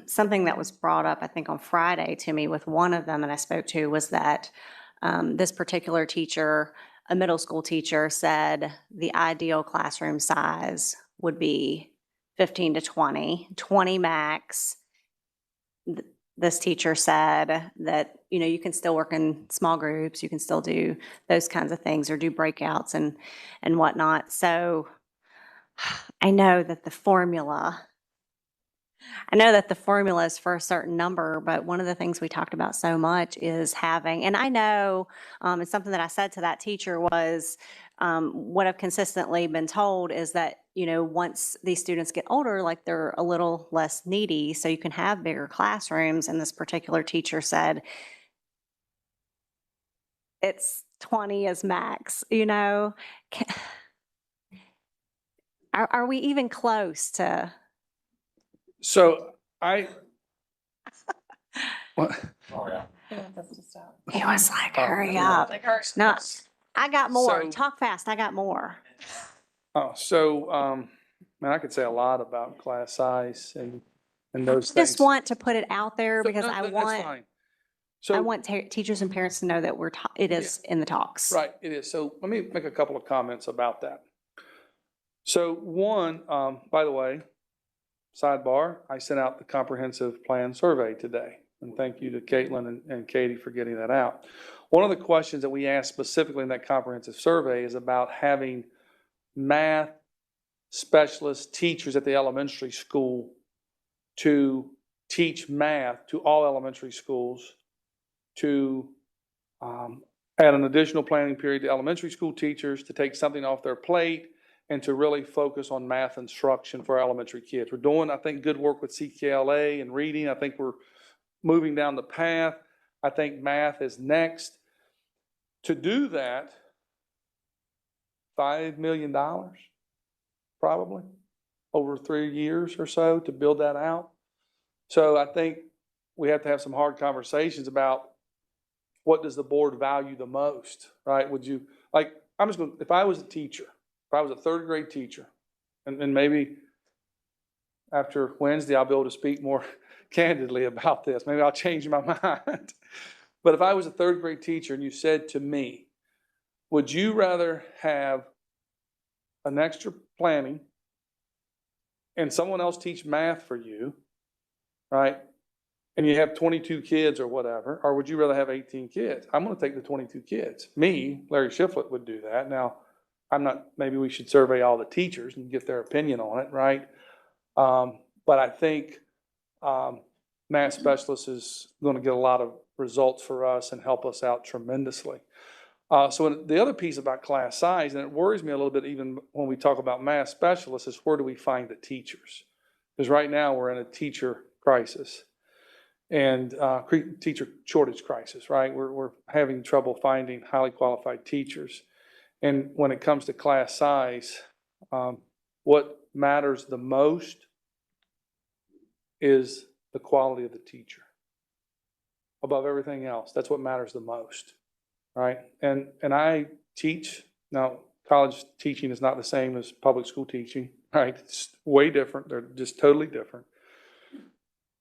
something that was brought up, I think on Friday to me with one of them that I spoke to was that this particular teacher, a middle school teacher, said the ideal classroom size would be 15 to 20 max. This teacher said that, you know, you can still work in small groups, you can still do those kinds of things or do breakouts and whatnot. So I know that the formula is for a certain number, but one of the things we talked about so much is having, and I know, it's something that I said to that teacher was, what I've consistently been told is that, you know, once these students get older, like they're a little less needy, so you can have bigger classrooms. And this particular teacher said, it's 20 is max, you know? Are we even close to? So I, what? He was like, hurry up. No, I got more. So- Talk fast. I got more. Man, I could say a lot about class size and those things. Just want to put it out there because No, I that's want, fine. I So, want teachers and parents to know that it is in the talks. right, it is. So let me make a couple of comments about that. So one, by the way, sidebar, I sent out the comprehensive plan survey today. And thank you to Caitlin and Katie for getting that out. One of the questions that we asked specifically in that comprehensive survey is about having math specialist teachers at the elementary school to teach math to all elementary schools, to add an additional planning period to elementary school teachers to take something off their plate and to really focus on math instruction for elementary kids. We're doing, I think, good work with CKLA and reading. I think we're moving down the path. I think math is next. To do that, $5 million, probably, over 3 years or so to build that out. So I think we have to have some hard conversations about what does the board value the most, right? Would you, like, I'm just going to, if I was a teacher, if I was a third grade teacher, and maybe after Wednesday, I'll be able to speak more candidly about this. Maybe I'll change my mind. But if I was a third grade teacher and you said to me, would you rather have an extra planning and someone else teach math for you, right? And you have 22 kids or whatever, or would you rather have 18 kids? I'm going to take the 22 kids. Me, Larry Shiflett, would do that. Now, I'm not, maybe we should survey all the teachers and get their opinion on it, right? But I think math specialist is going to get a lot of results for us and help us out tremendously. So the other piece about class size, and it worries me a little bit even when we talk about math specialists, is where do we find the teachers? Because right now we're in a teacher crisis and teacher shortage crisis, right? We're having trouble finding highly qualified teachers. And when it comes to class size, what matters the most is the quality of the teacher. Above everything else, that's what matters the most, right? And I teach, now college teaching is not the same as public school teaching, right? It's way different. They're just totally different.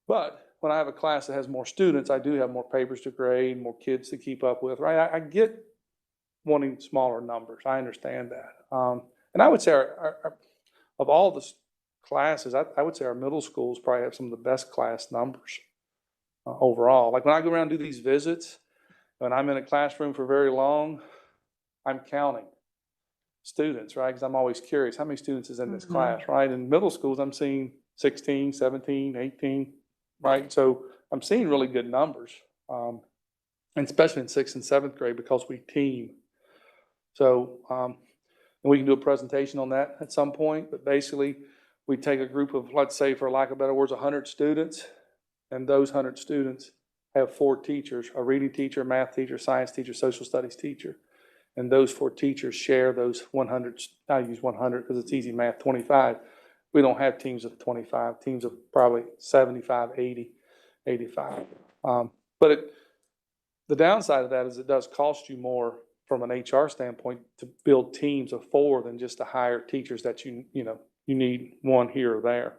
But when I have a class that has more students, I do have more papers to grade, more kids to keep up with, right? I get wanting smaller numbers. I understand that. And I would say of all the classes, I would say our middle schools probably have some of the best class numbers overall. Like when I go around and do these visits, when I'm in a classroom for very long, I'm counting students, right? Because I'm always curious, how many students is in this class, right? In middle schools, I'm seeing 16, 17, 18, right? So I'm seeing really good numbers, and especially in 6th and 7th grade because we team. So, and we can do a presentation on that at some point, but basically we take a group of, let's say, for lack of better words, 100 students, and those 100 students have 4 teachers, a reading teacher, a math teacher, science teacher, social studies teacher. And those 4 teachers share those 100, I use 100 because it's easy math, 25. we don't have teams of 25, teams of probably 75, 80, 85. But the downside of that is it does cost you more from an HR standpoint to build teams of 4 than just to hire teachers that you need one here or there.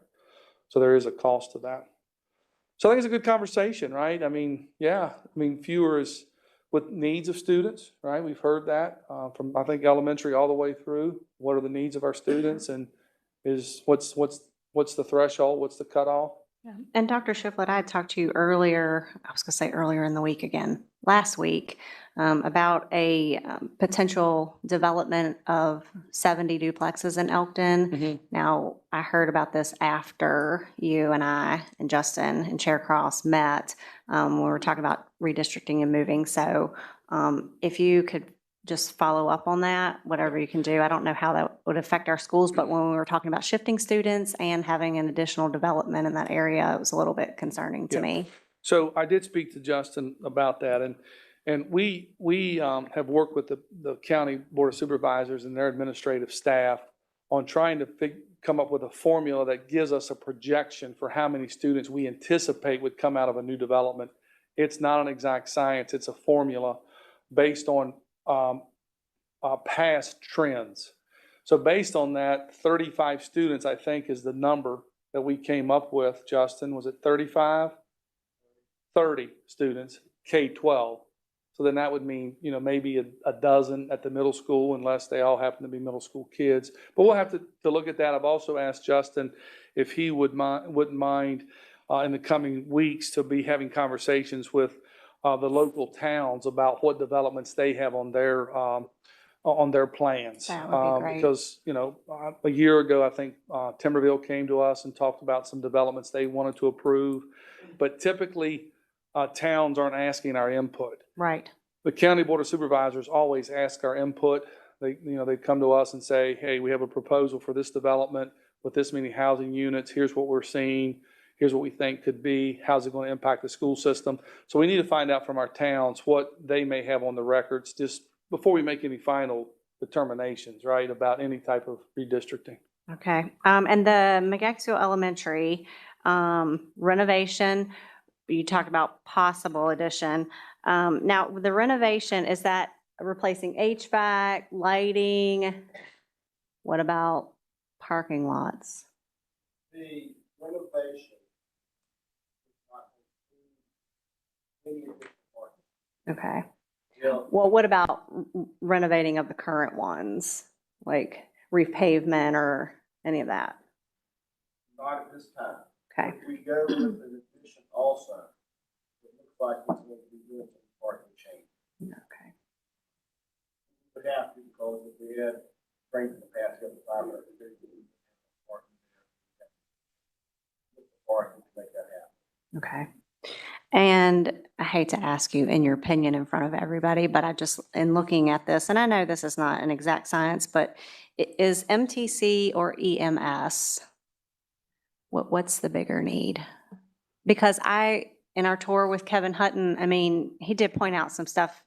So there is a cost to that. So I think it's a good conversation, right? I mean, yeah, fewer is with needs of students, right? We've heard that from, I think, elementary all the way through. What are the needs of our students, and what's the threshold? What's the cutoff? Yeah. And Dr. Shiflett, I had talked to you earlier, I was going to say earlier in the week again, last week, about a potential development of 70 duplexes in Elkton. Mm-hmm. Now, I heard about this after you and I and Justin and Chair Cross met when we were talking about redistricting and moving. So if you could just follow up on that, whatever you can do. I don't know how that would affect our schools, but when we were talking about shifting students and having an additional development in that area, it was a little bit concerning to me. So I did speak to Justin about that, and we have worked with the county board of supervisors and their administrative staff on trying to come up with a formula that gives us a projection for how many students we anticipate would come out of a new development. It's not an exact science. It's a formula based on past trends. So based on that, 35 students, I think, is the number that we came up with. Justin, was it 35? 30 students, K-12. So then that would mean, maybe a dozen at the middle school, unless they all happen to be middle school kids. But we'll have to look at that. I've also asked Justin if he wouldn't mind in the coming weeks to be having conversations with the local towns about what developments they have on their plans. That would be great. Because, a year ago, I think Timberville came to us and talked about some developments they wanted to approve. But typically, towns aren't asking our input. Right. The county board of supervisors always ask our input. They come to us and say, hey, we have a proposal for this development with this many housing units. Here's what we're seeing. Here's what we think could be. How's it going to impact the school system? So we need to find out from our towns what they may have on the records just before we make any final determinations, right, about any type of redistricting. Okay. And the McGaxville Elementary renovation, you talked about possible addition. Now, the renovation, is that replacing HVAC, lighting? What about parking lots? The renovation is not any additional parking. Okay. Yeah. Well, what about renovating of the current ones, like repavement or any of that? Not at this time. Okay. If we go with an addition also, it looks like it's going to be doing some parking change. Okay. We have to, because if we had strength in the past couple of times, I think we parking there. With the parking to make that happen. Okay. And I hate to ask you in your opinion in front of everybody, but I just, in looking at this, and I know this is not an exact science, but is MTC or EMS, what's the bigger need? Because in our tour with Kevin Hutton, he did point out some stuff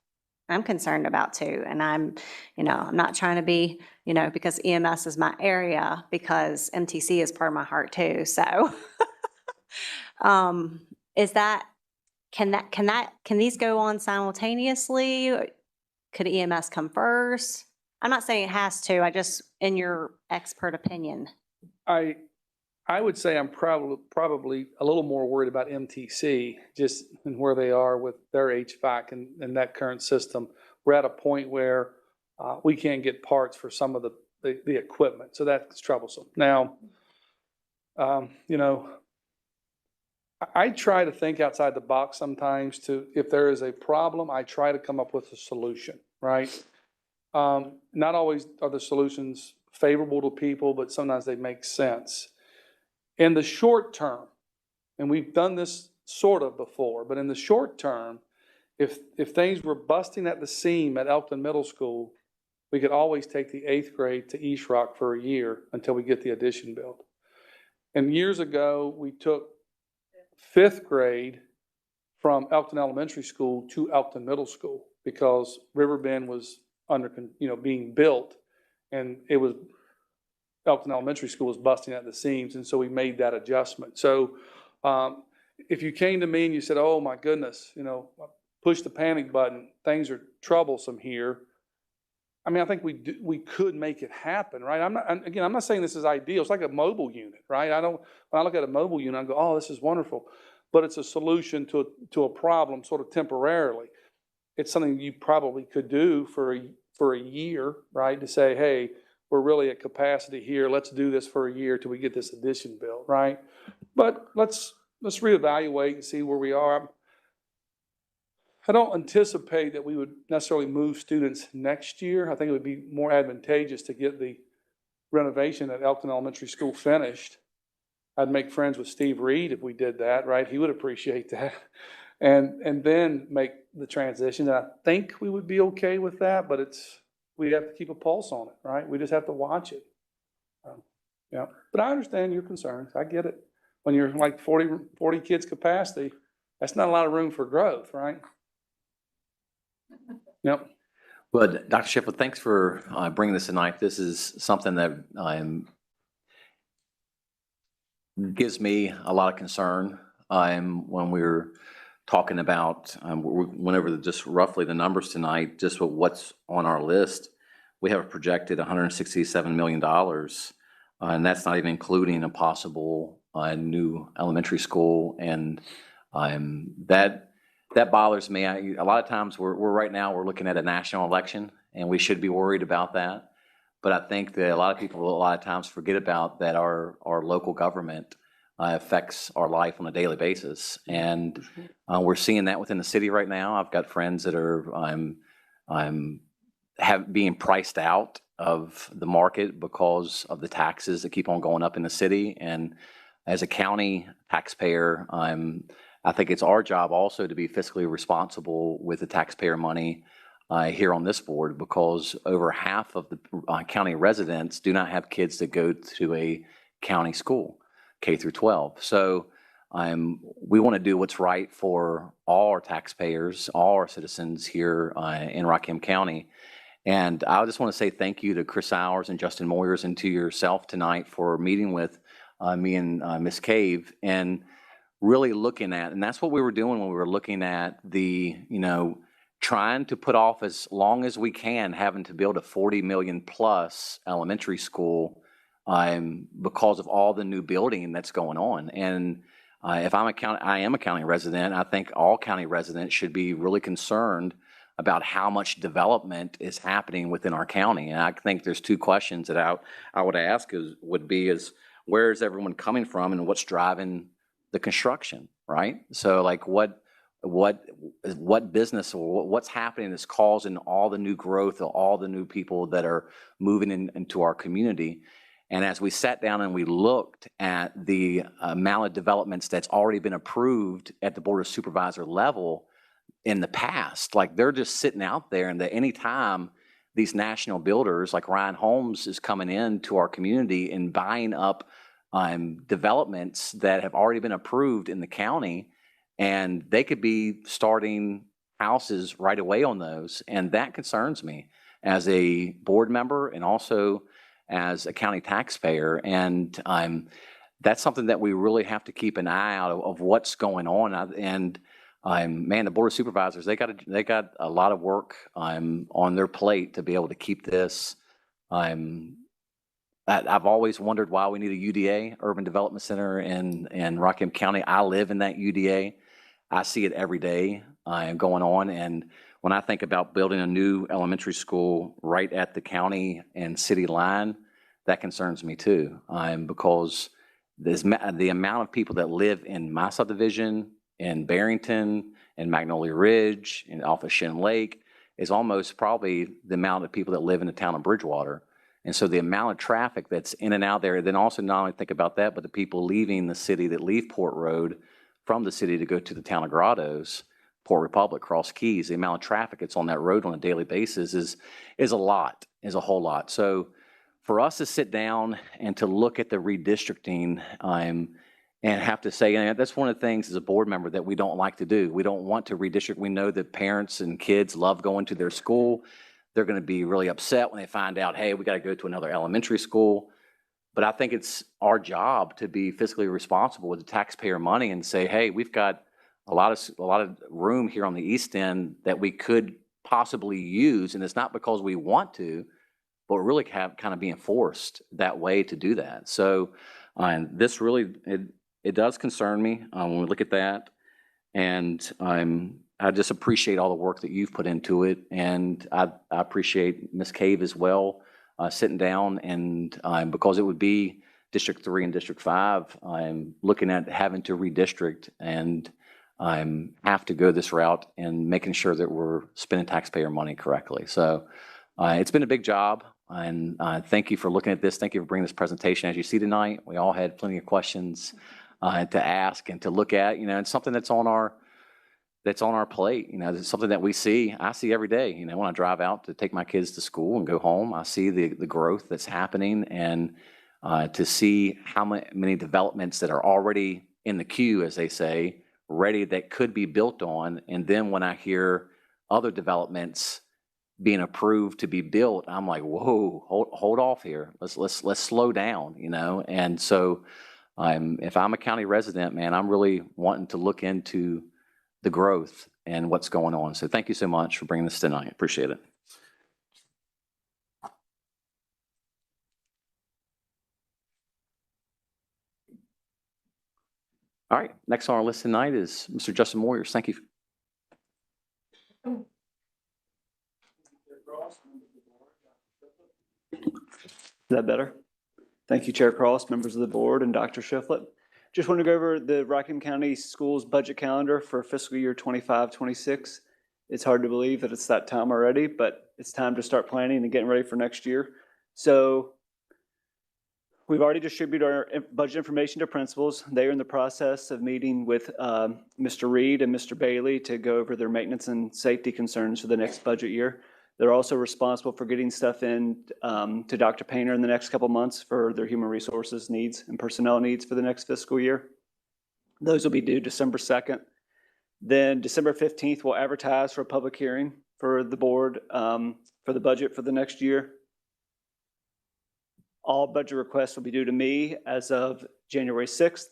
I'm concerned about too. And I'm not trying to be, because EMS is my area, because MTC is part of my heart too. So can these go on simultaneously? Could EMS come first? I'm not saying it has to, I just, in your expert opinion. I would say I'm probably a little more worried about MTC, just in where they are with their HVAC and that current system. We're at a point where we can't get parts for some of the equipment, so that's troublesome. Now, I try to think outside the box sometimes if there is a problem, I try to come up with a solution, right? Not always are the solutions favorable to people, but sometimes they make sense. In the short term, and we've done this sort of before, but in the short term, if things were busting at the seam at Elkton Middle School, we could always take the 8th grade to East Rock for a year until we get the addition built. And years ago, we took 5th grade from Elkton Elementary School to Elkton Middle School because Riverbend was being built, and it was Elkton Elementary School was busting at the seams, and so we made that adjustment. So if you came to me and you said, oh my goodness, push the panic button, things are troublesome here, I mean, I think we could make it happen, right? I'm not saying this is ideal. It's like a mobile unit, right? When I look at a mobile unit, I go, oh, this is wonderful. But it's a solution to a problem sort of temporarily. It's something you probably could do for a year, right? To say, hey, we're really at capacity here. Let's do this for a year till we get this addition built, right? But let's reevaluate and see where we are. I don't anticipate that we would necessarily move students next year. I think it would be more advantageous to get the renovation at Elkton Elementary School finished. I'd make friends with Steve Reed if we did that, right? He would appreciate that. And then make the transition. And I think we would be okay with that, but we have to keep a pulse on it, right? We just have to watch it. Yeah, but I understand your concerns. I get it. When you're like 40 kids capacity, that's not a lot of room for growth, right? Yep. But Dr. Sheffield, thanks for bringing this tonight. This is something that gives me a lot of concern when we're talking about, we went over just roughly the numbers tonight, just what's on our list. We have a projected $167 million, and that's not even including a possible new elementary school. And that bothers me. A lot of times we're looking at a national election, and we should be worried about that. But I think that a lot of people a lot of times forget about that our local government affects our life on a daily basis. And we're seeing that within the city right now. I've got friends that are being priced out of the market because of the taxes that keep on going up in the city. And as a county taxpayer, I think it's our job also to be fiscally responsible with the taxpayer money here on this board, because over half of the county residents do not have kids that go to a county school, K through 12. So we want to do what's right for all our taxpayers, all our citizens here in Rockingham County. And I just want to say thank you to Chris Sowers and Justin Moyers and to yourself tonight for meeting with me and Ms. Cave and really looking at, and that's what we were doing when we were looking at the, trying to put off as long as we can having to build a 40 million plus elementary school because of all the new building that's going on. And if I am a county resident, I think all county residents should be really concerned about how much development is happening within our county. And I think there's two questions that I would ask would be where is everyone coming from and what's driving the construction, right? So like what business or what's happening that's causing all the new growth of all the new people that are moving into our community. And as we sat down and we looked at the amount of developments that's already been approved at the Board of Supervisor level in the past, like they're just sitting out there, and that anytime these national builders like Ryan Holmes is coming into our community and buying up developments that have already been approved in the county, and they could be starting houses right away on those. And that concerns me as a board member and also as a county taxpayer. And that's something that we really have to keep an eye out of what's going on. And man, the Board of Supervisors, they got a lot of work on their plate to be able to keep this. I've always wondered why we need a UDA, Urban Development Center, in Rockingham County. I live in that UDA. I see it every day going on. And when I think about building a new elementary school right at the county and city line, that concerns me too, because the amount of people that live in my subdivision, in Barrington, in Magnolia Ridge, and off of Shin Lake is almost probably the amount of people that live in the town of Bridgewater. And so the amount of traffic that's in and out there, then also not only think about that, but the people leaving the city that leave Port Road from the city to go to the town of Grottoes, Port Republic, Cross Keys, the amount of traffic that's on that road on a daily basis is a whole lot. So for us to sit down and to look at the redistricting and have to say, and that's one of the things as a board member that we don't like to do. We don't want to redistrict. We know that parents and kids love going to their school. They're going to be really upset when they find out, hey, we got to go to another elementary school. But I think it's our job to be fiscally responsible with the taxpayer money and say, hey, we've got a lot of room here on the East End that we could possibly use. And it's not because we want to, but we're really kind of being forced that way to do that. So and this really, it does concern me when we look at that. And I just appreciate all the work that you've put into it. And I appreciate Ms. Cave as well, sitting down and because it would be District 3 and District 5, I'm looking at having to redistrict and have to go this route and making sure that we're spending taxpayer money correctly. So it's been a big job. And thank you for looking at this. Thank you for bringing this presentation. As you see tonight, we all had plenty of questions to ask and to look at. You know, it's something that's on our plate. You know, it's something that I see every day. You know, when I drive out to take my kids to school and go home, I see the growth that's happening, and to see how many developments that are already in the queue, as they say, ready, that could be built on. And then when I hear other developments being approved to be built, I'm like, whoa, hold off here. Let's slow down, you know? And so if I'm a county resident, man, I'm really wanting to look into the growth and what's going on. So thank you so much for bringing this tonight. Appreciate it. All right, next on our list tonight is Mr. Justin Moyers. Thank you. Is that better? Thank you, Chair Cross, members of the board, and Dr. Shiflett. Just want to go over the Rockingham County Schools budget calendar for fiscal year 25-26. It's hard to believe that it's that time already, but it's time to start planning and getting ready for next year. So we've already distributed our budget information to principals. They are in the process of meeting with Mr. Reed and Mr. Bailey to go over their maintenance and safety concerns for the next budget year. They're also responsible for getting stuff in to Dr. Painter in the next couple months for their human resources needs and personnel needs for the next fiscal year. Those will be due December 2nd. Then December 15th, we'll advertise for a public hearing for the board for the budget for the next year. All budget requests will be due to me as of January 6th.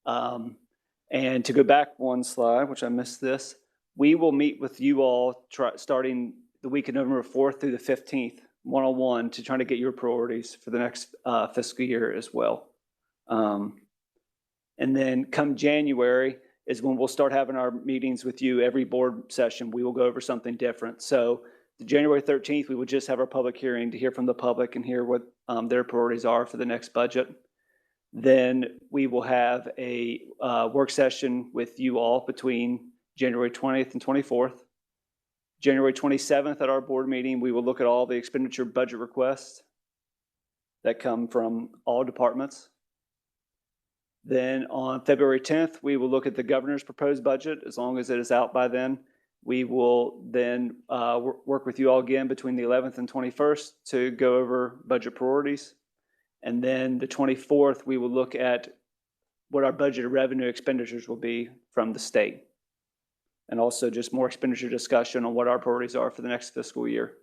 And to go back one slide, which I missed this, we will meet with you all starting the week of November 4th through the 15th, one-on-one, to try to get your priorities for the next fiscal year as well. And then come January is when we'll start having our meetings with you. Every board session, we will go over something different. So the January 13th, we will just have our public hearing to hear from the public and hear what their priorities are for the next budget. Then we will have a work session with you all between January 20th and 24th. January 27th at our board meeting, we will look at all the expenditure budget requests that come from all departments. Then on February 10th, we will look at the governor's proposed budget. As long as it is out by then, we will then work with you all again between the 11th and 21st to go over budget priorities. And then the 24th, we will look at what our budgeted revenue expenditures will be from the state. And also just more expenditure discussion on what our priorities are for the next fiscal year.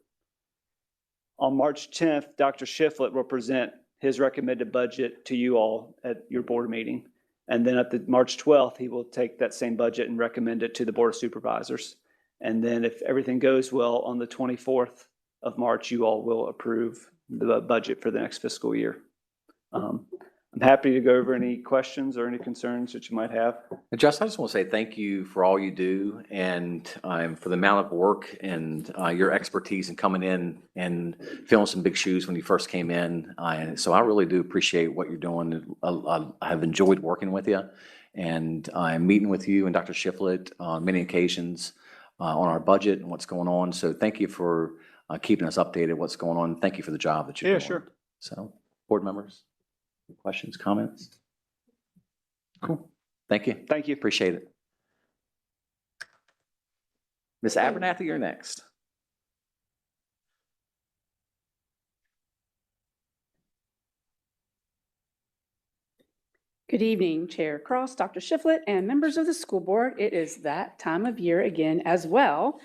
On March 10th, Dr. Shiflett will present his recommended budget to you all at your board meeting. And then at the March 12th, he will take that same budget and recommend it to the Board of Supervisors. And then if everything goes well, on the 24th of March, you all will approve the budget for the next fiscal year. I'm happy to go over any questions or any concerns that you might have. Justin, I just want to say thank you for all you do and for the amount of work and your expertise in coming in and filling some big shoes when you first came in. So I really do appreciate what you're doing. I have enjoyed working with you, and I'm meeting with you and Dr. Shiflett on many occasions on our budget and what's going on. So thank you for keeping us updated what's going on. Thank you for the job that you're doing. Yeah, sure. So board members, questions, comments? Cool. Thank you. Thank you. Appreciate it. Ms. Abernathy, you're next. Good evening, Chair Cross, Dr. Shiflett, and members of the school board. It is that time of year again, as well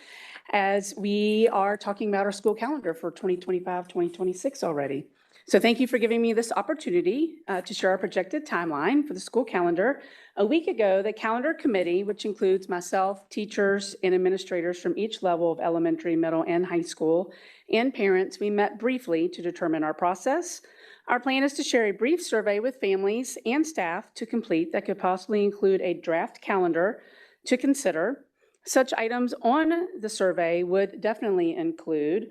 as we are talking about our school calendar for 2025-2026 already. So thank you for giving me this opportunity to share our projected timeline for the school calendar. A week ago, the calendar committee, which includes myself, teachers, and administrators from each level of elementary, middle, and high school, and parents, we met briefly to determine our process. Our plan is to share a brief survey with families and staff to complete that could possibly include a draft calendar to consider. Such items on the survey would definitely include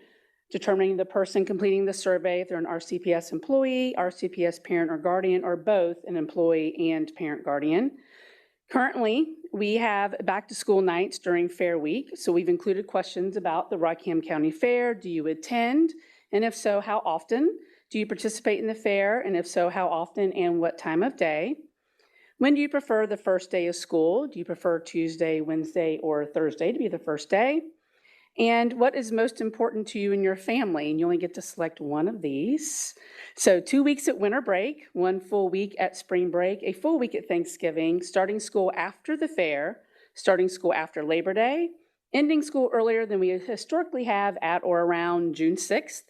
determining the person completing the survey, if they're an RCPS employee, RCPS parent or guardian, or both an employee and parent guardian. Currently, we have back to school nights during Fair Week. So we've included questions about the Rockingham County Fair. Do you attend? And if so, how often? Do you participate in the fair? And if so, how often and what time of day? When do you prefer the first day of school? Do you prefer Tuesday, Wednesday, or Thursday to be the first day? And what is most important to you and your family? And you only get to select one of these. So 2 weeks at winter break, 1 full week at spring break, a full week at Thanksgiving, starting school after the fair, starting school after Labor Day, ending school earlier than we historically have at or around June 6th,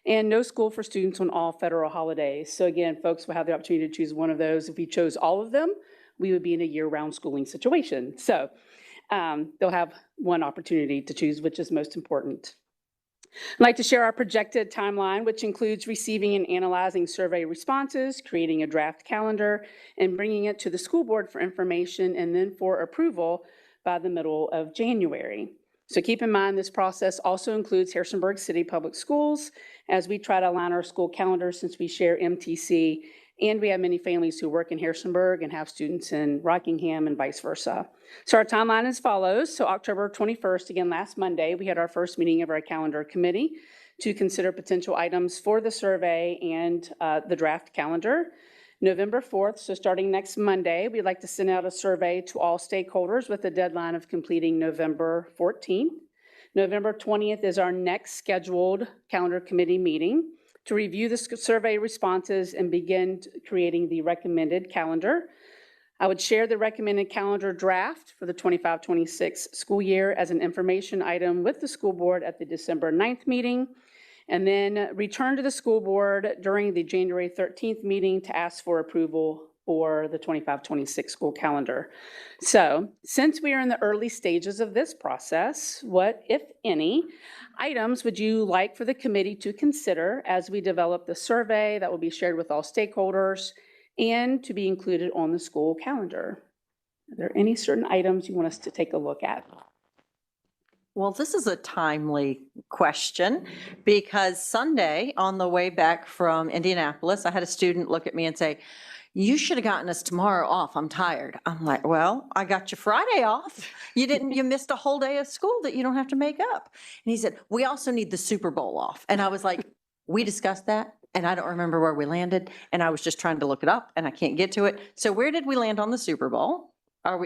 and no school for students on all federal holidays. So again, folks will have the opportunity to choose one of those. If we chose all of them, we would be in a year-round schooling situation. So they'll have one opportunity to choose which is most important. I'd like to share our projected timeline, which includes receiving and analyzing survey responses, creating a draft calendar, and bringing it to the school board for information and then for approval by the middle of January. So keep in mind, this process also includes Harrisonburg City Public Schools as we try to align our school calendar since we share MTC, and we have many families who work in Harrisonburg and have students in Rockingham and vice versa. So our timeline is as follows. So October 21st, again, last Monday, we had our first meeting of our calendar committee to consider potential items for the survey and the draft calendar. November 4th, so starting next Monday, we'd like to send out a survey to all stakeholders with a deadline of completing November 14th. November 20th is our next scheduled calendar committee meeting to review the survey responses and begin creating the recommended calendar. I would share the recommended calendar draft for the 25-26 school year as an information item with the school board at the December 9th meeting, and then return to the school board during the January 13th meeting to ask for approval for the 25-26 school calendar. So since we are in the early stages of this process, what, if any, items would you like for the committee to consider as we develop the survey that will be shared with all stakeholders and to be included on the school calendar? Are there any certain items you want us to take a look at? Well, this is a timely question because Sunday on the way back from Indianapolis, I had a student look at me and say, "You should have gotten us tomorrow off. I'm tired." I'm like, "Well, I got you Friday off. You missed a whole day of school that you don't have to make up." And he said, "We also need the Super Bowl off." And I was like, "We discussed that and I don't remember where we landed. And I was just trying to look it up and I can't get to it." So where did we land on the Super Bowl?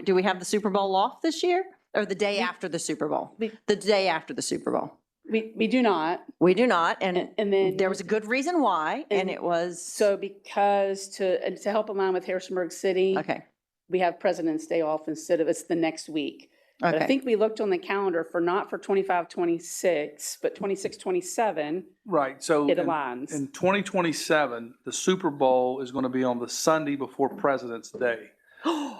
Do we have the Super Bowl off this year or the day after the Super Bowl? The day after the Super Bowl. We do not. We do not. And then there was a good reason why, and it was. So because to help align with Harrisonburg City, Okay. we have President's Day off instead of it's the next week. But I Okay. think we looked on the calendar for not for 25-26, but 26-27, Right, so it in aligns. 2027, the Super Bowl is going to be on the Sunday before President's Day.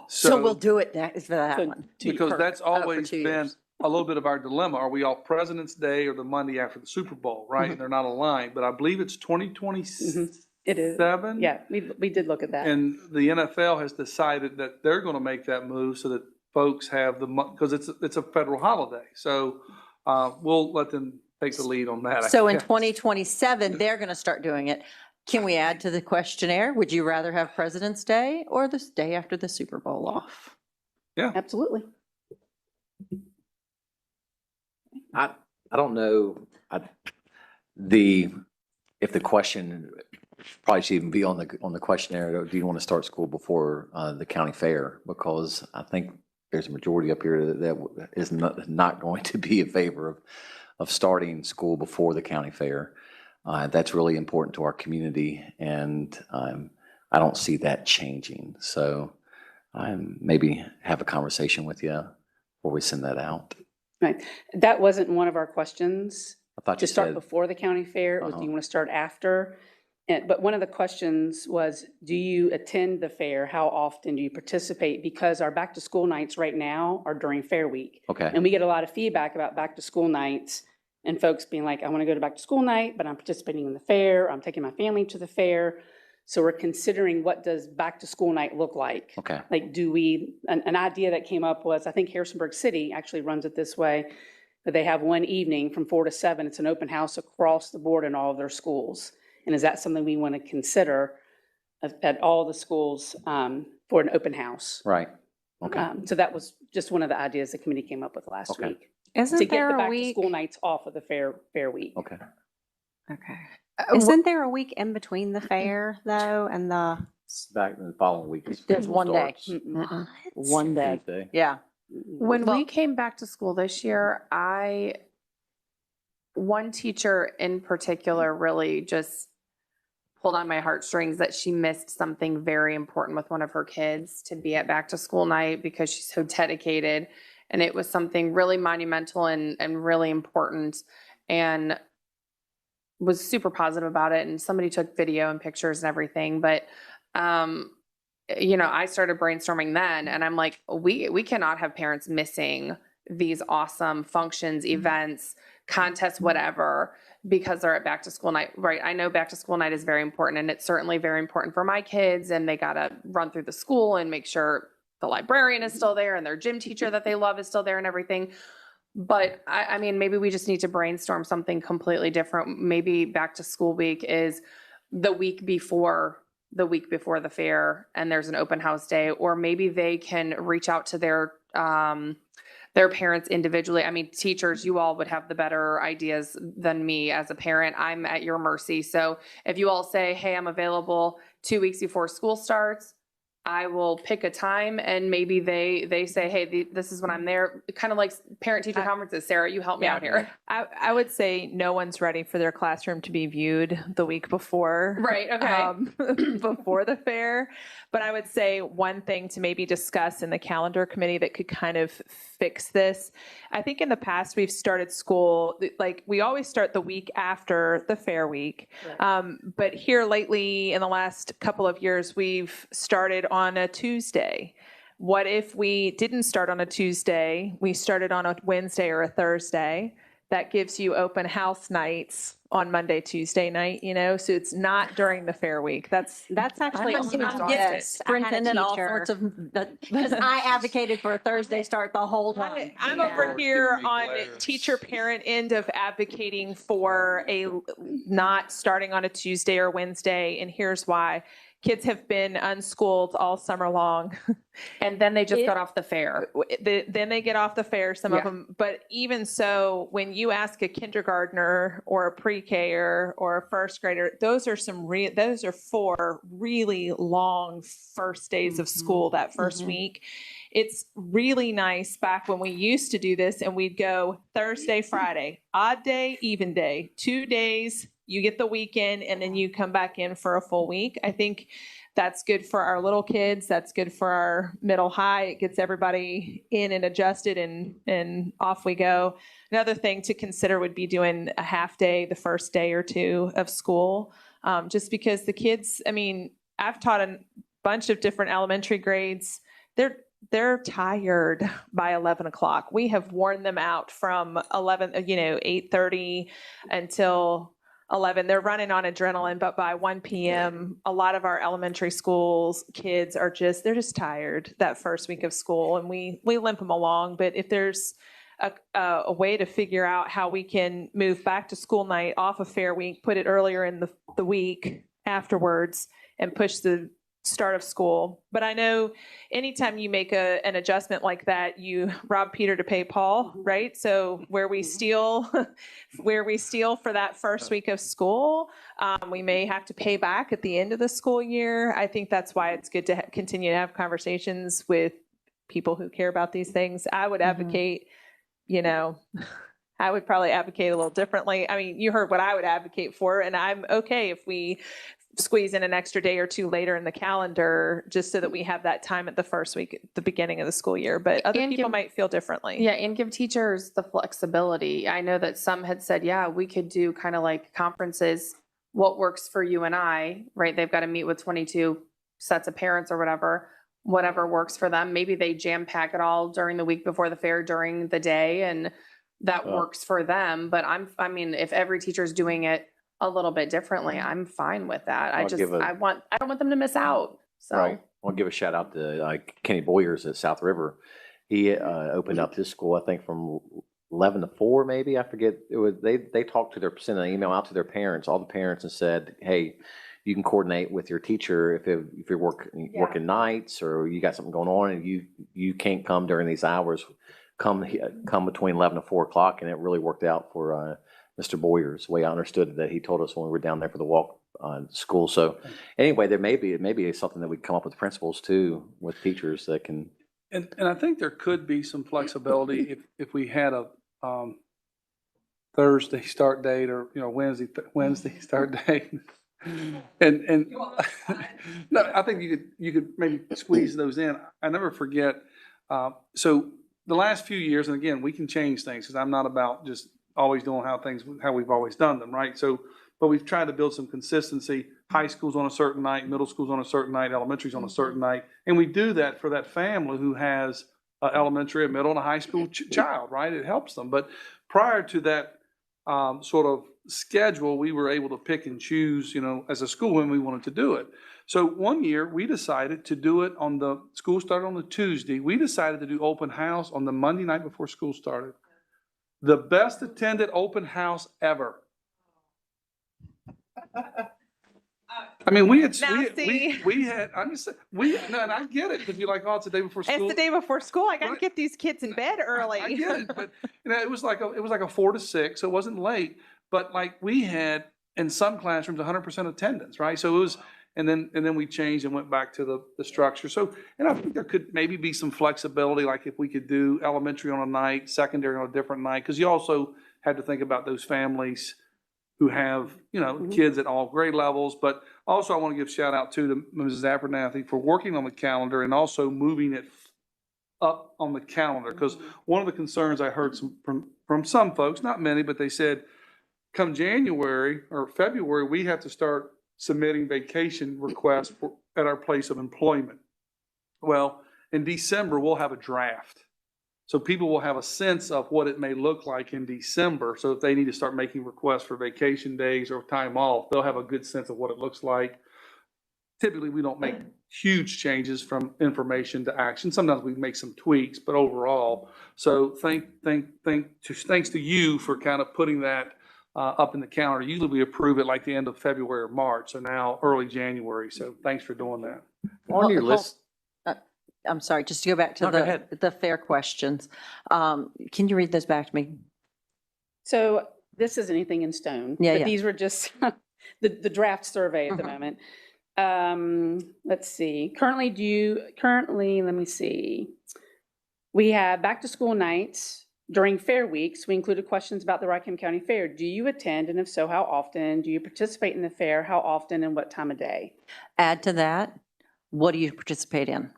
So we'll do it for that So one. Because that's always 2 been years. a little bit of our dilemma. Are we off President's Day or the Monday after the Super Bowl, right? And they're not aligned, but I believe it's 2027. It is. Yeah, we did look at that. And the NFL has decided that they're going to make that move so that folks have because it's a federal holiday. So we'll let them take the lead on that. I So in guess. 2027, they're going to start doing it. Can we add to the questionnaire? Would you rather have President's Day or the day after the Super Bowl off? Absolutely. I don't know, if the question probably should even be on the questionnaire, do you want to start school before the county fair? Because I think there's a majority up here that is not going to be in favor of starting school before the county fair. That's really important to our community, and I don't see that changing. So maybe have a conversation with you before we send that out. Right. That wasn't one of our questions. I thought To you start said, before the county fair, it was do you want to start after? But one of the questions was, do you attend the fair? How often do you participate? Because our back to school nights right now are during fair week. Okay. And we get a lot of feedback about back to school nights and folks being like, I want to go to back to school night, but I'm participating in the fair. I'm taking my family to the fair. So we're considering, what does back to school night look like? Okay. Like, do we, an idea that came up was, I think Harrisonburg City actually runs it this way, that they have one evening from 4 to 7. It's an open house across the board in all of their schools. And is that something we want to consider at all the schools for an open house? Right. Okay. So that was just one of the ideas the committee came up with last Okay. week. Isn't To get there the a back to week? school nights off of the fair week. Okay. Okay. Isn't there a week in between the fair though and the? Back in the following week. There's one day. Mm-mm. One day. Tuesday. Yeah. When we came back to school this year, one teacher in particular really just pulled on my heartstrings, that she missed something very important with one of her kids to be at back to school night because she's so dedicated. And it was something really monumental and really important, and was super positive about it. And somebody took video and pictures and everything. But, I started brainstorming then, and I'm like, we cannot have parents missing these awesome functions, events, contests, whatever, because they're at back to school night, right? I know back to school night is very important, and it's certainly very important for my kids, and they got to run through the school and make sure the librarian is still there and their gym teacher that they love is still there and everything. But I mean, maybe we just need to brainstorm something completely different. Maybe back to school week is the week before the fair, and there's an open house day, or maybe they can reach out to their parents individually. I mean, teachers, you all would have the better ideas than me as a parent. I'm at your mercy. So if you all say, hey, I'm available 2 weeks before school starts, I will pick a time, and maybe they say, hey, this is when I'm there. Kind of like parent-teacher conferences. Sarah, you help me out here. I would say no one's ready for their classroom to be viewed the week before. Right, okay. Before the fair. But I would say one thing to maybe discuss in the calendar committee that could kind of fix this. I think in the past we've started school, like we always start the week after the fair week. Right. But here lately in the last couple of years, we've started on a Tuesday. What if we didn't start on a Tuesday? We started on a Wednesday or a Thursday. That gives you open house nights on Monday, Tuesday night, so it's not during the fair week. That's actually. I'm Superintendent, all sorts of, because I advocated for a Thursday start the whole time. I'm over here on teacher parent end of advocating for a not starting on a Tuesday or Wednesday. And here's why. Kids have been unschooled all summer long. And then they just got off the fair. Then they get off the fair, some of them. But even so, when you ask a kindergartner or a pre-K or a first grader, those are 4 really long first days of school that first week. It's really nice back when we used to do this, and we'd go Thursday, Friday, odd day, even day, 2 days. You get the weekend, and then you come back in for a full week. I think that's good for our little kids. That's good for our middle high. It gets everybody in and adjusted, and off we go. Another thing to consider would be doing a half day the first day or two of school, just because the kids, I mean, I've taught a bunch of different elementary grades. They're tired by 11 o'clock. We have worn them out from 8:30 until 11. They're running on adrenaline, but by 1 p.m., a lot of our elementary schools kids they're just tired that first week of school, and we limp them along. But if there's a way to figure out how we can move back to school night off of fair week, put it earlier in the week afterwards, and push the start of school. But I know anytime you make an adjustment like that, you rob Peter to pay Paul, right? So where we steal for that first week of school, we may have to pay back at the end of the school year. I think that's why it's good to continue to have conversations with people who care about these things. I would advocate, I would probably advocate a little differently. I mean, you heard what I would advocate for, and I'm okay if we squeeze in an extra day or two later in the calendar, just so that we have that time at the first week, at the beginning of the school year. But other people might feel differently. Yeah, and give teachers the flexibility. I know that some had said, yeah, we could do kind of like conferences what works for you and I, right? They've got to meet with 22 sets of parents or whatever works for them. Maybe they jam pack it all during the week before the fair during the day, and that works for them. But I mean, if every teacher's doing it a little bit differently, I'm fine with that. I don't want them to miss out. So. Right. I'll give a shout out to Kenny Boyers at South River. He opened up his school, I think, from 11 to 4, maybe. I forget. It was they talked to sent an email out to their parents, all the parents, and said, "Hey, you can coordinate with your teacher if you're working nights or you got something going on and you can't come during these hours. Come between 11 and 4 o'clock." And it really worked out for Mr. Boyers. The way I understood it, that he told us when we were down there for the walk on school. So anyway, it may be something that we come up with principals too, with teachers that can. And I think there could be some flexibility if we had a Thursday start date or, Wednesday start date. And no, I think you could maybe squeeze those in. I never forget. So the last few years, and again, we can change things because I'm not about just always doing how we've always done them, right? So, but we've tried to build some consistency. High school's on a certain night, middle school's on a certain night, elementary's on a certain night, and we do that for that family who has an elementary, a middle, and a high school child, right? It helps them. But prior to that sort of schedule, we were able to pick and choose, as a school when we wanted to do it. So one year we decided to do it school started on the Tuesday. We decided to do open house on the Monday night before school started. The best attended open house ever. I mean, we had, I'm just saying, and I get it because you're like, oh, it's the day before school. It's the day before school. I got to get these kids in bed early. I get it, but it was like a 4 to 6, so it wasn't late. But like we had in some classrooms 100% attendance, right? So it was, and then we changed and went back to the structure. So, and I think there could maybe be some flexibility, like if we could do elementary on a night, secondary on a different night, because you also had to think about those families who have, kids at all grade levels. But also I want to give shout out to Mrs. Abernathy for working on the calendar and also moving it up on the calendar. Because one of the concerns I heard from some folks, not many, but they said, come January or February, we have to start submitting vacation requests at our place of employment. Well, in December, we'll have a draft. So people will have a sense of what it may look like in December. So if they need to start making requests for vacation days or time off, they'll have a good sense of what it looks like. Typically, we don't make huge changes from information to action. Sometimes we make some tweaks, but overall. So thanks to you for kind of putting that up in the calendar. Usually we approve it like the end of February or March, so now early January. So thanks for doing that. On your list. I'm sorry, just to go back to No, go ahead. the fair questions. Can you read those back to me? So this isn't anything in stone. Yeah, but yeah. These were just the draft survey at the moment. Let's see. Currently, let me see. We have back to school nights during fair weeks. We included questions about the Rockingham County Fair. Do you attend? And if so, how often? Do you participate in the fair? How often and what time of day? Add to that, what do you participate in?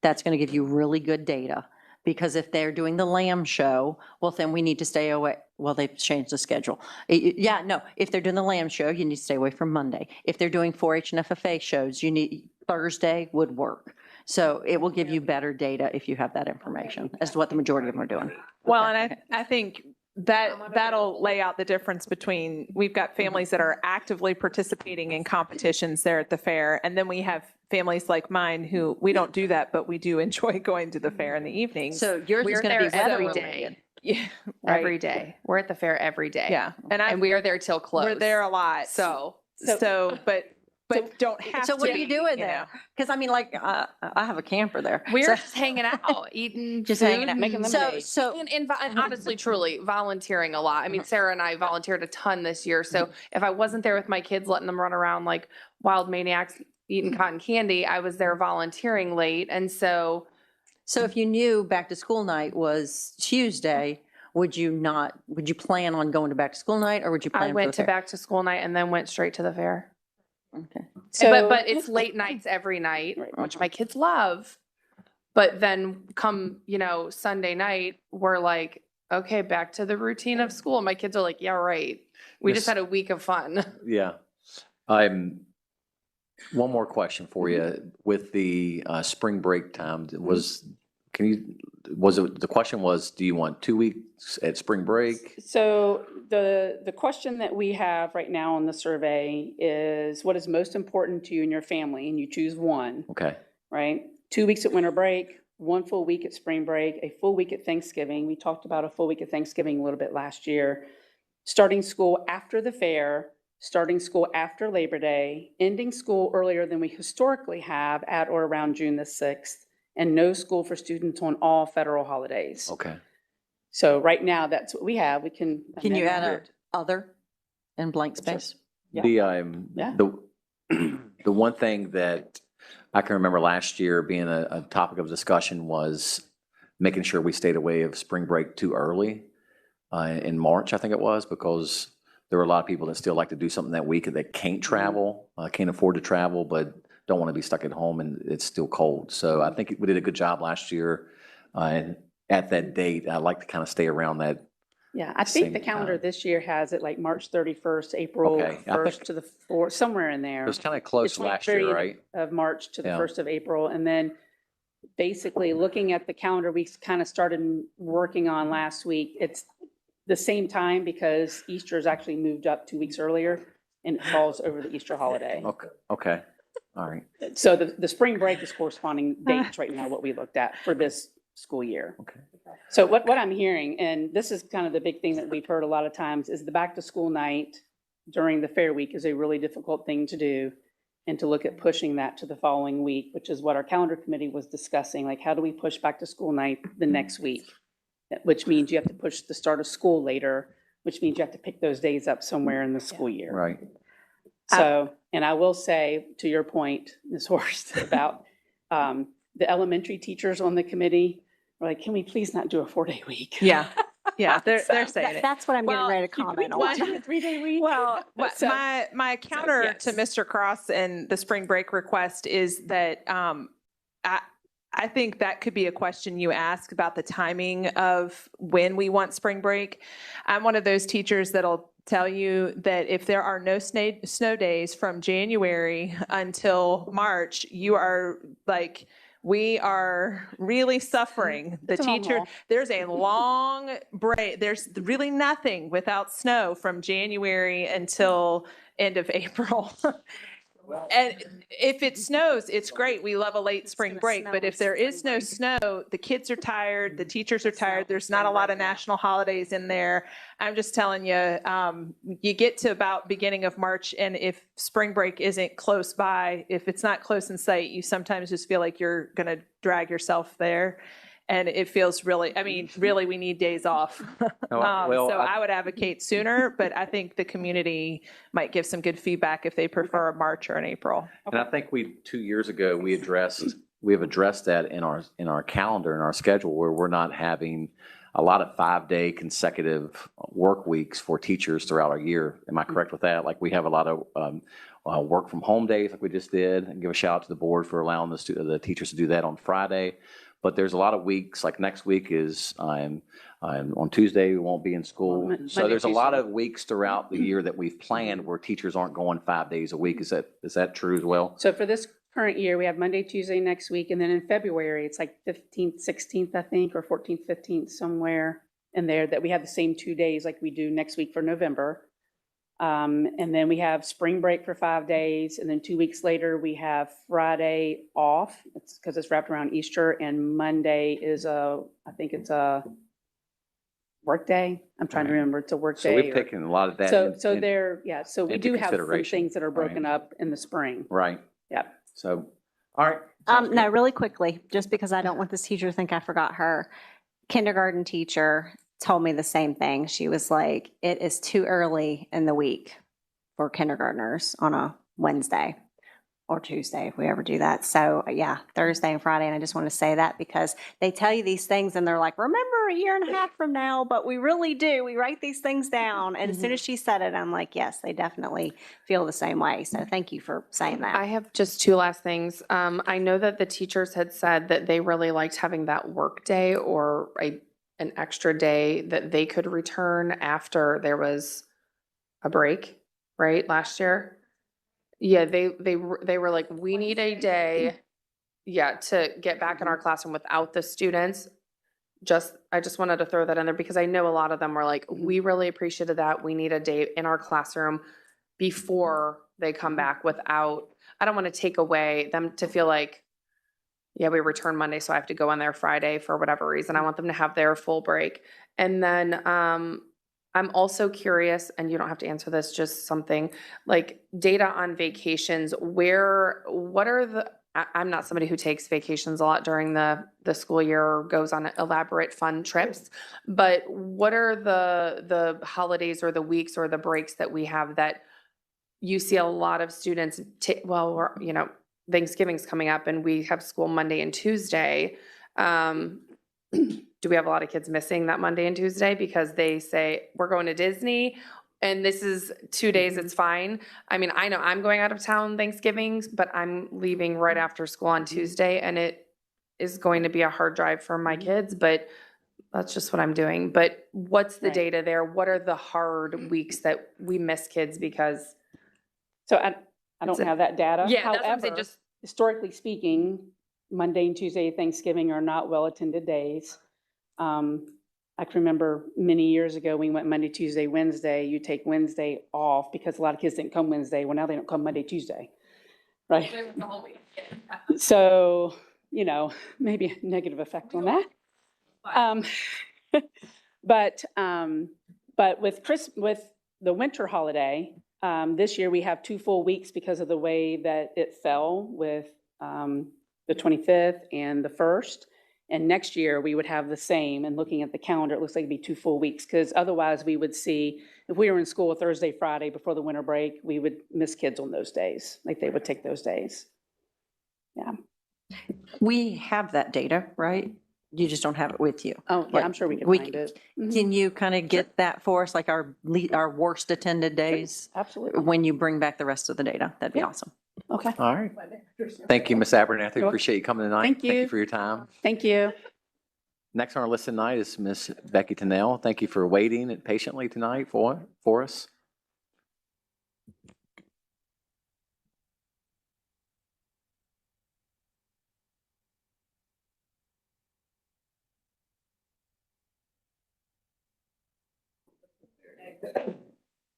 That's going to give you really good data, because if they're doing the lamb show, well, then we need to stay away. Well, they've changed the schedule. Yeah, no, if they're doing the lamb show, you need to stay away from Monday. If they're doing 4-H and FFA shows, Thursday would work. So it will give you better data if you have that information as to what the majority of them are doing. Well, and I think that'll lay out the difference between, we've got families that are actively participating in competitions there at the fair, and then we have families like mine who, we don't do that, but we do enjoy going to the fair in the evenings. So yours is going to be every weather day. related. Yeah, right. Every day. We're at the fair every day. Yeah. And we are there till close. We're there a lot. But don't have to. So what are you doing there? Because I mean, like, I have a camper there. We're So- just hanging out, eating Just food, hanging out. making lemonade. and honestly, truly volunteering a lot. I mean, Sarah and I volunteered a ton this year. So if I wasn't there with my kids, letting them run around like wild maniacs, eating cotton candy, I was there volunteering late. And so if you knew back to school night was Tuesday, would you plan on going to back to school night, or would you plan I for went the to fair? back to school night and then went straight to the fair. Okay. But it's late nights every night, which my kids love. But then come, Sunday night, we're like, okay, back to the routine of school. My kids are like, yeah, right. We just had a week of fun. Yeah. One more question for you. With the spring break time, the question was, do you want 2 weeks at spring break? So the question that we have right now on the survey is, what is most important to you and your family? And you choose one, Okay, right? 2 weeks at winter break, 1 full week at spring break, a full week at Thanksgiving. We talked about a full week at Thanksgiving a little bit last year. Starting school after the fair, starting school after Labor Day, ending school earlier than we historically have at or around June the 6th, and no school for students on all federal holidays. okay. So right now, that's what we have. We can. Can you amend add that. a other in blank space? Yeah. The, the one thing that I can remember last year being a topic of discussion was making sure we stayed away of spring break too early in March, I think it was, because there were a lot of people that still like to do something that week that can't travel, can't afford to travel, but don't want to be stuck at home and it's still cold. So I think we did a good job last year. And at that date, I like to kind of stay around that. Yeah, I think the Same calendar time. this year has it like March 31st, April Okay, I 1st think- to the 4th, somewhere in there. It was kind of close It's like last very year, end right? Of March to the Yeah. 1st of April. And then basically looking at the calendar, we kind of started working on last week. It's the same time because Easter is actually moved up 2 weeks earlier and it falls over the Easter holiday. Okay, all right. So the spring break is corresponding dates right now, what we looked at for this school year. Okay. So what I'm hearing, and this is kind of the big thing that we've heard a lot of times, is the back to school night during the fair week is a really difficult thing to do. And to look at pushing that to the following week, which is what our calendar committee was discussing, like how do we push back to school night the next week? Which means you have to push the start of school later, which means you have to pick those days up somewhere in the school year. Right. So, and I will say, to your point, Ms. Horst, about the elementary teachers on the committee, were like, can we please not do a 4-day week? Yeah, yeah, they're saying it. That's what I'm getting Well, ready to comment on. Why not a 3-day week? Well, So- my counter to yes. Mr. Cross and the spring break request is that I think that could be a question you ask about the timing of when we want spring break. I'm one of those teachers that'll tell you that if there are no snow days from January until March, you are like, we are really suffering. The It's a long teacher, haul. there's a long break. There's really nothing without snow from January until end of April. And if it snows, it's great. We love a late spring gonna break. snow But on if there is spring no break. snow, the kids are tired, the teachers are tired. on There's not a spring lot break of now. national holidays in there. I'm just telling you, you get to about beginning of March, and if spring break isn't close by, if it's not close in sight, you sometimes just feel like you're going to drag yourself there. And it feels really, I mean, really, we need days off. No, well, So I would advocate sooner, but I think the community might give some good feedback if they prefer a March or an April. And I think 2 years ago, we have addressed that in our calendar, in our schedule, where we're not having a lot of 5-day consecutive work weeks for teachers throughout our year. Am I correct with that? Like we have a lot of work from home days like we just did, and give a shout out to the board for allowing the teachers to do that on Friday. But there's a lot of weeks, like next week is on Tuesday, we won't be in school. So Monday, there's a lot Tuesday. of weeks throughout the year that we've planned where teachers aren't going 5 days a week. Is that true as well? So for this current year, we have Monday, Tuesday next week, and then in February, it's like 15th, 16th, I think, or 14th, 15th, somewhere in there, that we have the same 2 days like we do next week for November. And then we have spring break for 5 days, and then 2 weeks later, we have Friday off. It's because it's wrapped around Easter, and Monday is I think it's a work day. I'm trying to Right. remember, it's a work So day. we've taken a lot of that. So we into do have some consideration. things that are broken Right. up in the spring. Right. Yep. So, all right. Sounds No, good. really quickly, just because I don't want this teacher to think I forgot her. Kindergarten teacher told me the same thing. She was like, it is too early in the week for kindergartners on a Wednesday or Tuesday, if we ever do that. So yeah, Thursday and Friday. And I just want to say that because they tell you these things and they're like, remember a year and a half from now, but we really do. We write these things down. And as soon as she said it, I'm like, yes, they definitely feel the same way. So thank you for saying that. I have just 2 last things. I know that the teachers had said that they really liked having that work day or an extra day that they could return after there was a break, right, last year? Yeah, they were like, we need a day, yeah, to get back in our classroom without the students. I just wanted to throw that in there because I know a lot of them were like, we really appreciated that. We need a day in our classroom before they come back without, I don't want to take away them to feel like, yeah, we return Monday, so I have to go in there Friday for whatever reason. I want them to have their full break. And then I'm also curious, and you don't have to answer this, just something like data on vacations. What are I'm not somebody who takes vacations a lot during the school year or goes on elaborate fun trips, but what are the holidays or the weeks or the breaks that we have that you see a lot of students Thanksgiving's coming up and we have school Monday and Tuesday. Do we have a lot of kids missing that Monday and Tuesday because they say, we're going to Disney and this is 2 days, it's fine? I mean, I know I'm going out of town Thanksgiving, but I'm leaving right after school on Tuesday and it is going to be a hard drive for my kids, but that's just what I'm doing. But what's the data there? What are the hard weeks that we miss kids because? So I don't have that data. Yeah, that's what I'm saying, However, just, historically speaking, Monday and Tuesday, Thanksgiving are not well-attended days. I can remember many years ago, we went Monday, Tuesday, Wednesday. You take Wednesday off because a lot of kids didn't come Wednesday. Well, now they don't come Monday, Tuesday, right? So, maybe a negative effect on that. But with the winter holiday, this year we have 2 full weeks because of the way that it fell with the 25th and the 1st. And next year we would have the same. And looking at the calendar, it looks like it'd be 2 full weeks because otherwise we would see, if we were in school Thursday, Friday before the winter break, we would miss kids on those days. Like they would take those days. Yeah. We have that data, right? You just don't have it with you. Oh, yeah, I'm sure we can find it. Mhm. Can you kind of get that for us, like our worst attended days? Absolutely. When you bring back the rest of the data, that'd be Yeah. awesome. Okay. All right. Thank you, Ms. Abernathy. You're Appreciate you coming tonight. Thank Thank you. you for your time. Thank you. Next on our list tonight is Ms. Becky Tennell. Thank you for waiting patiently tonight for us.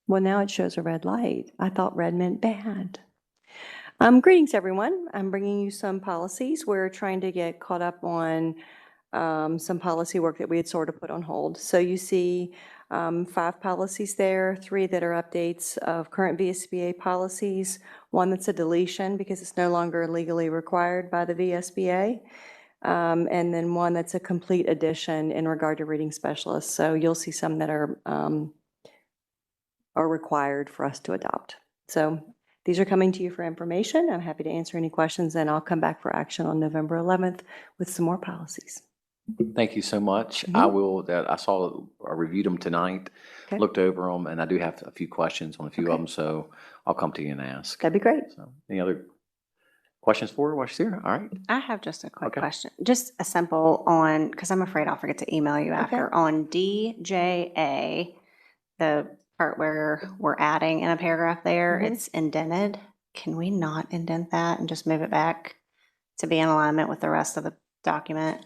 Well, now it shows a red light. I thought red meant bad. Greetings, everyone. I'm bringing you some policies. We're trying to get caught up on some policy work that we had sort of put on hold. So you see 5 policies there, 3 that are updates of current VSBA policies, 1 that's a deletion because it's no longer legally required by the VSBA, and then 1 that's a complete addition in regard to reading specialists. So you'll see some that are required for us to adopt. So these are coming to you for information. I'm happy to answer any questions, and I'll come back for action on November 11th with some more policies. Thank you so much. I reviewed them tonight, Okay. looked over them, and I do have a few questions on a few of them, so I'll come to you and ask. That'd be great. So, any other questions for her while she's here? All right. I have just a quick Okay. question, just a simple on, because I'm afraid I'll forget to email you after, on DJA, the part where we're adding in a paragraph there, it's indented. Can we not indent that and just move it back to be in alignment with the rest of the document?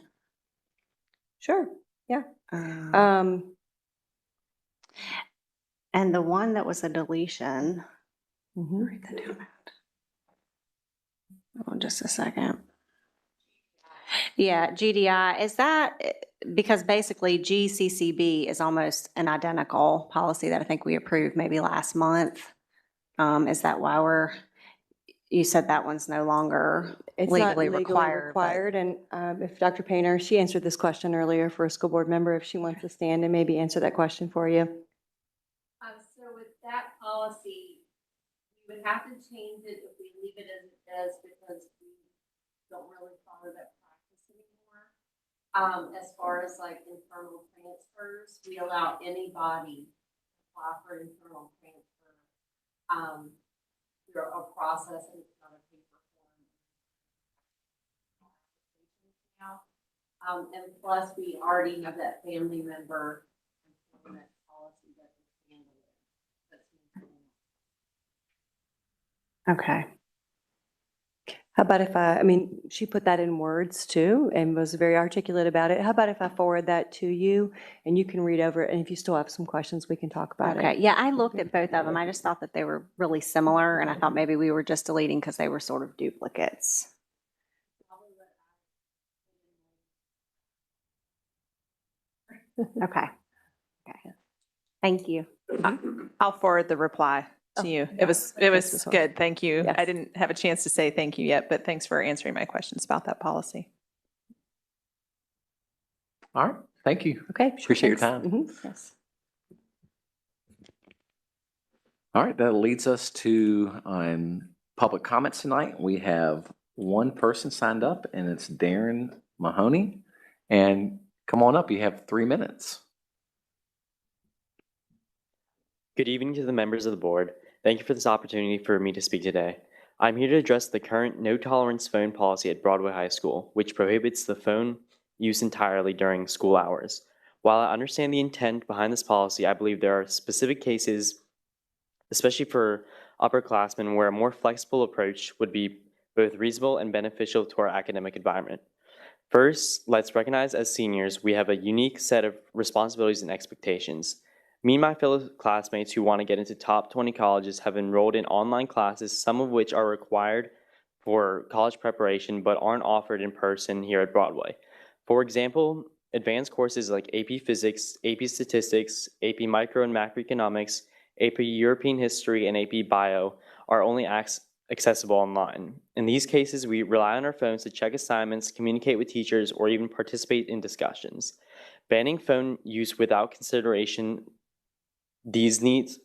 Sure, yeah. Um, And the one that was a deletion, Write that down. oh, just a second. Yeah, GDI, is that, because basically GCCB is almost an identical policy that I think we approved maybe last month. Is that why you said that one's no longer It's not legally legally required? but- required, and if Dr. Painter, she answered this question earlier for a school board member, if she wants to stand and maybe answer that question for you. So with that policy, we would have to change it if we leave it as it is because we don't really follow that practice anymore. As far as like internal transfers, we allow anybody to apply for internal transfer. Through a process and it's not a paper form. And plus we already have that family member employment policy that is handling it. Okay. How about if I mean, she put that in words too and was very articulate about it. How about if I forward that to you and you can read over it? And if you still have some questions, we can talk about Okay, it. yeah, I looked at both of them. I just thought that they were really similar, and I thought maybe we were just deleting because they were sort of duplicates. Okay. Okay. Thank you. I'll forward the reply to you. It was as well. good. Thank you. I Yes. didn't have a chance to say thank you yet, but thanks for answering my questions about that policy. All right, thank you. Okay. Sure, Appreciate your thanks. time. Yes. All right, that leads us to public comments tonight. We have one person signed up, and it's Darren Mahoney. And come on up, you have 3 minutes. Good evening to the members of the board. Thank you for this opportunity for me to speak today. I'm here to address the current no-tolerance phone policy at Broadway High School, which prohibits the phone use entirely during school hours. While I understand the intent behind this policy, I believe there are specific cases, especially for upperclassmen, where a more flexible approach would be both reasonable and beneficial to our academic environment. First, let's recognize as seniors, we have a unique set of responsibilities and expectations. Me and my fellow classmates who want to get into top 20 colleges have enrolled in online classes, some of which are required for college preparation but aren't offered in person here at Broadway. For example, advanced courses like AP Physics, AP Statistics, AP Micro and Macroeconomics, AP European History, and AP Bio are only accessible online. In these cases, we rely on our phones to check assignments, communicate with teachers, or even participate in discussions. Banning phone use without consideration these needs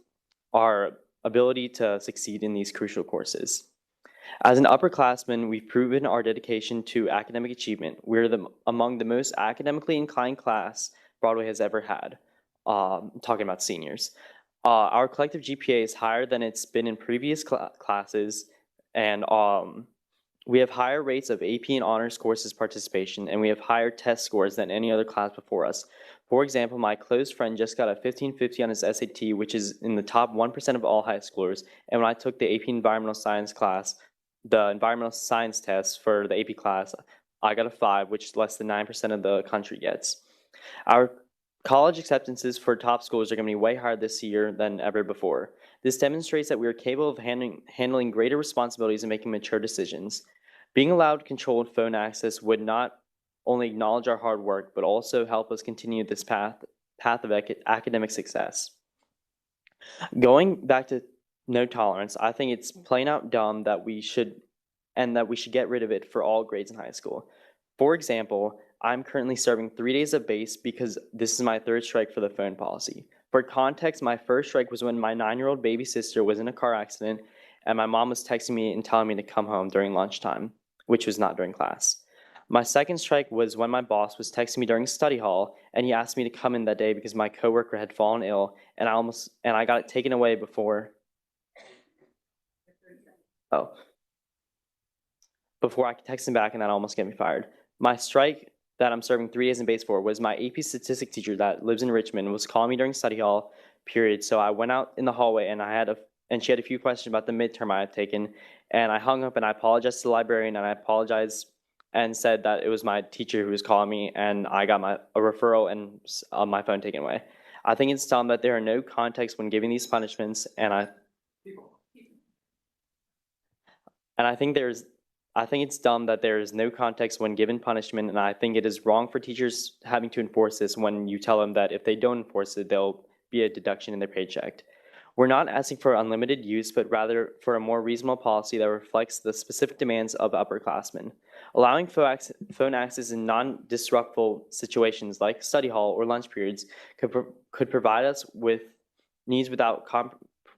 our ability to succeed in these crucial courses. As an upperclassman, we've proven our dedication to academic achievement. We're among the most academically inclined class Broadway has ever had, talking about seniors. Our collective GPA is higher than it's been in previous classes, and we have higher rates of AP and honors courses participation, and we have higher test scores than any other class before us. For example, my close friend just got a 1550 on his SAT, which is in the top 1% of all high schoolers. And when I took the AP Environmental Science class, the environmental science test for the AP class, I got a 5, which is less than 9% of the country gets. Our college acceptances for top schools are going to be way higher this year than ever before. This demonstrates that we are capable of handling greater responsibilities and making mature decisions. Being allowed controlled phone access would not only acknowledge our hard work, but also help us continue this path of academic success. Going back to no tolerance, I think it's plain out dumb that we should get rid of it for all grades in high school. For example, I'm currently serving 3 days of base because this is my 3rd strike for the phone policy. For context, my 1st strike was when my 9-year-old baby sister was in a car accident and my mom was texting me and telling me to come home during lunchtime, which was not during class. My 2nd strike was when my boss was texting me during study hall, and he asked me to come in that day because my coworker had fallen ill, and I got it taken away before I could text him back, and that almost got me fired. My strike that I'm serving 3 days in base for was my AP statistics teacher that lives in Richmond was calling me during study hall period. So I went out in the hallway, and she had a few questions about the midterm I had taken, and I hung up and I apologized to the librarian, and I apologized and said that it was my teacher who was calling me, and I got a referral and my phone taken away. I think it's dumb that there are no contexts when giving these punishments, and I think it's dumb that there is no context when given punishment, and I think it is wrong for teachers having to enforce this when you tell them that if they don't enforce it, there'll be a deduction in their paycheck. We're not asking for unlimited use, but rather for a more reasonable policy that reflects the specific demands of upperclassmen. Allowing phone access in non-disruptful situations like study hall or lunch periods could provide us with needs without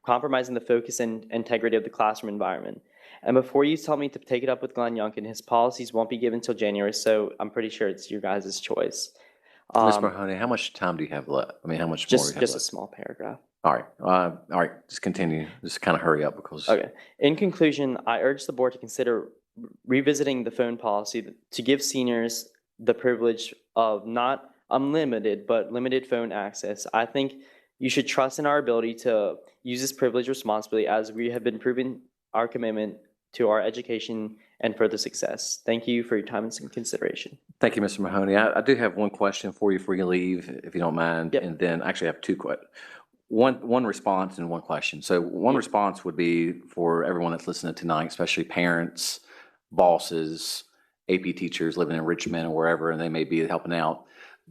compromising the focus and integrity of the classroom environment. And before you tell me to take it up with Glenn Youngkin, his policies won't be given until January, so I'm pretty sure it's your guys' choice. Ms. Mahoney, how much time do you have left? I mean, how much more do you have Just a left? small paragraph. All right, just continue. Just kind of hurry up because. Okay. In conclusion, I urge the board to consider revisiting the phone policy to give seniors the privilege of not unlimited, but limited phone access. I think you should trust in our ability to use this privilege responsibly, as we have been proving our commitment to our education and further success. Thank you for your time and consideration. Thank you, Mr. Mahoney. I do have one question for you before you leave, if you don't mind. Yep. And then actually I have two questions. One response and one question. So one response would be for everyone that's listening tonight, especially parents, bosses, AP teachers living in Richmond or wherever, and they may be helping out.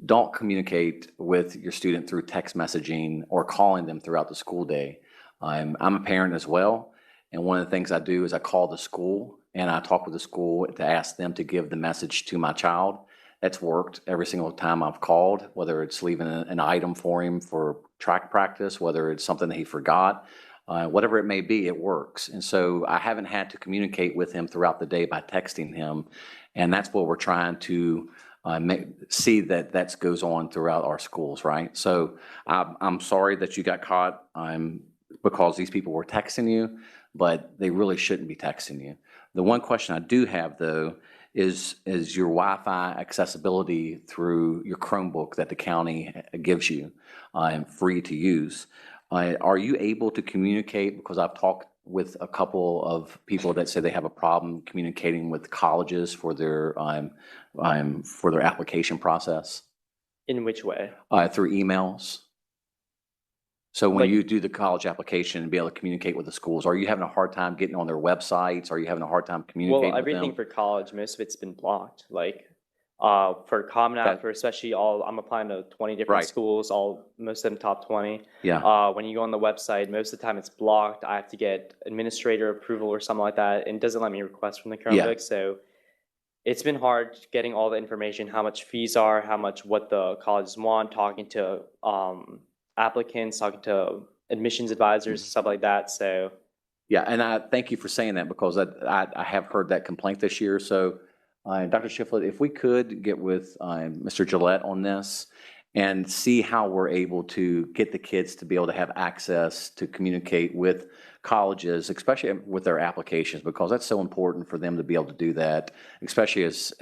Don't communicate with your student through text messaging or calling them throughout the school day. I'm a parent as well, and one of the things I do is I call the school and I talk with the school to ask them to give the message to my child. That's worked every single time I've called, whether it's leaving an item for him for track practice, whether it's something that he forgot, whatever it may be, it works. And so I haven't had to communicate with him throughout the day by texting him, and that's what we're trying to see that goes on throughout our schools, right? So I'm sorry that you got caught because these people were texting you, but they really shouldn't be texting you. The one question I do have, though, is your Wi-Fi accessibility through your Chromebook that the county gives you free to use. Are you able to communicate? Because I've talked with a couple of people that say they have a problem communicating with colleges for their application process. In which way? Through emails. So when Like- you do the college application and be able to communicate with the schools, are you having a hard time getting on their websites? Are you having a hard time communicating Well, with them? everything for college, most of it's been blocked. Like for Common App, for especially I'm applying to 20 different Right. schools, most of them top 20. Yeah. When you go on the website, most of the time it's blocked. I have to get administrator approval or something like that, and it doesn't let me request from the Chromebook. So it's been hard getting all the information, how much fees are, what the colleges want, talking to applicants, talking to admissions advisors, stuff like that. So Yeah, and I thank you for saying that because I have heard that complaint this year. So, Dr. Shiflett, if we could get with Mr. Gillette on this and see how we're able to get the kids to be able to have access to communicate with colleges, especially with their applications, because that's so important for them to be able to do that, especially as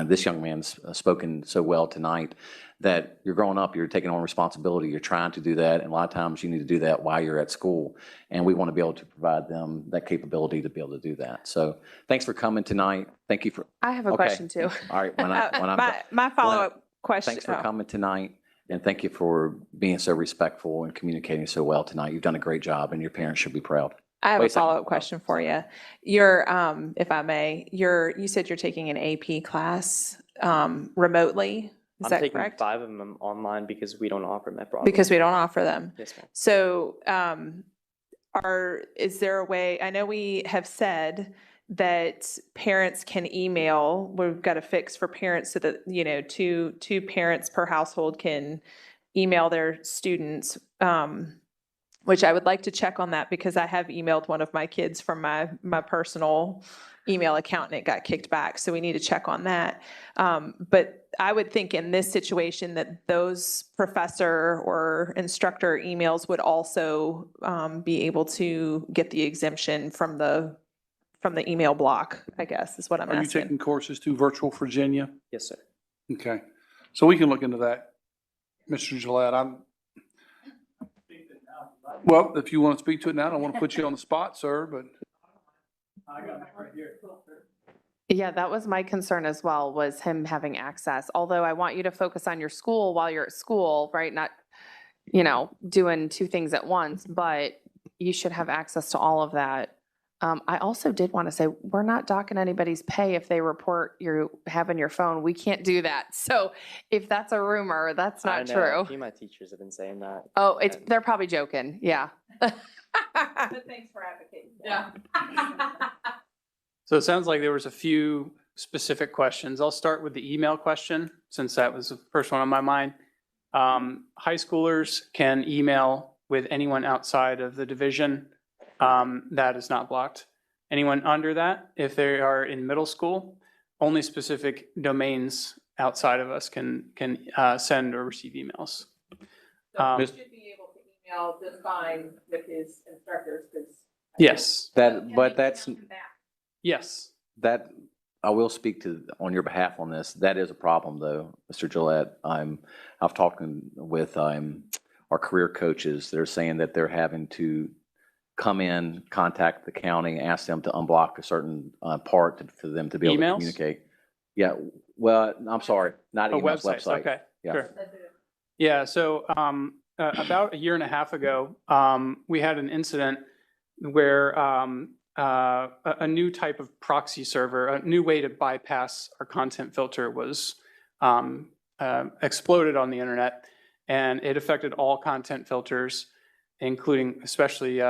this young man's spoken so well tonight, that you're growing up, you're taking on responsibility, you're trying to do that, and a lot of times you need to do that while you're at school, and we want to be able to provide them that capability to be able to do that. So thanks for coming tonight. Thank you for. I have a Okay. question too. All right. When I'm done. My follow-up question. Thanks for coming tonight, and thank you for being so respectful and communicating so well tonight. You've done a great job, and your parents should be proud. I have Wait a a second. follow-up question for you. You're, if I may, you said you're taking an AP class remotely. Is I'm that taking correct? 5 of them online because we don't offer them at Broadway. Because we don't offer them. Yes, ma'am. So is there a way, I know we have said that parents can email, we've got a fix for parents so that, two parents per household can email their students, which I would like to check on that because I have emailed one of my kids from my personal email account and it got kicked back. So we need to check on that. But I would think in this situation that those professor or instructor emails would also be able to get the exemption from the email block, I guess, is what I'm Are you asking. taking courses through Virtual Virginia? Yes, sir. Okay, so we can look into that. Mr. Gillette, well, if you want to speak to it now, I don't want to put you on the spot, sir, but. I got it right here. Yeah, that was my concern as well, was him having access. Although I want you to focus on your school while you're at school, right? Not, doing two things at once, but you should have access to all of that. I also did want to say, we're not docking anybody's pay if they report you having your phone. We can't do that. So if that's a rumor, that's I not know, true. A few of my teachers have been saying that. Oh, they're probably joking. Yeah. But thanks for advocating. Yeah. So it sounds like there was a few specific questions. I'll start with the email question, since that was the first one on my mind. High schoolers can email with anyone outside of the division. That is not blocked. Anyone under that, if they are in middle school, only specific domains outside of us can send or receive emails. So he should be able to email just fine with his instructors because. Yes, yes. That I will speak to on your behalf on this. That is a problem, though, Mr. Gillette. I've talked with our career coaches. They're saying that they're having to come in, contact the county, ask them to unblock a certain part for them to be able to Emails? communicate. Yeah, well, I'm sorry, not Oh, emails, websites, website. okay, Yeah. sure. Yeah, so about a year and a half ago, we had an incident where a new type of proxy server, a new way to bypass our content filter was exploded on the internet, and it affected all content filters, including especially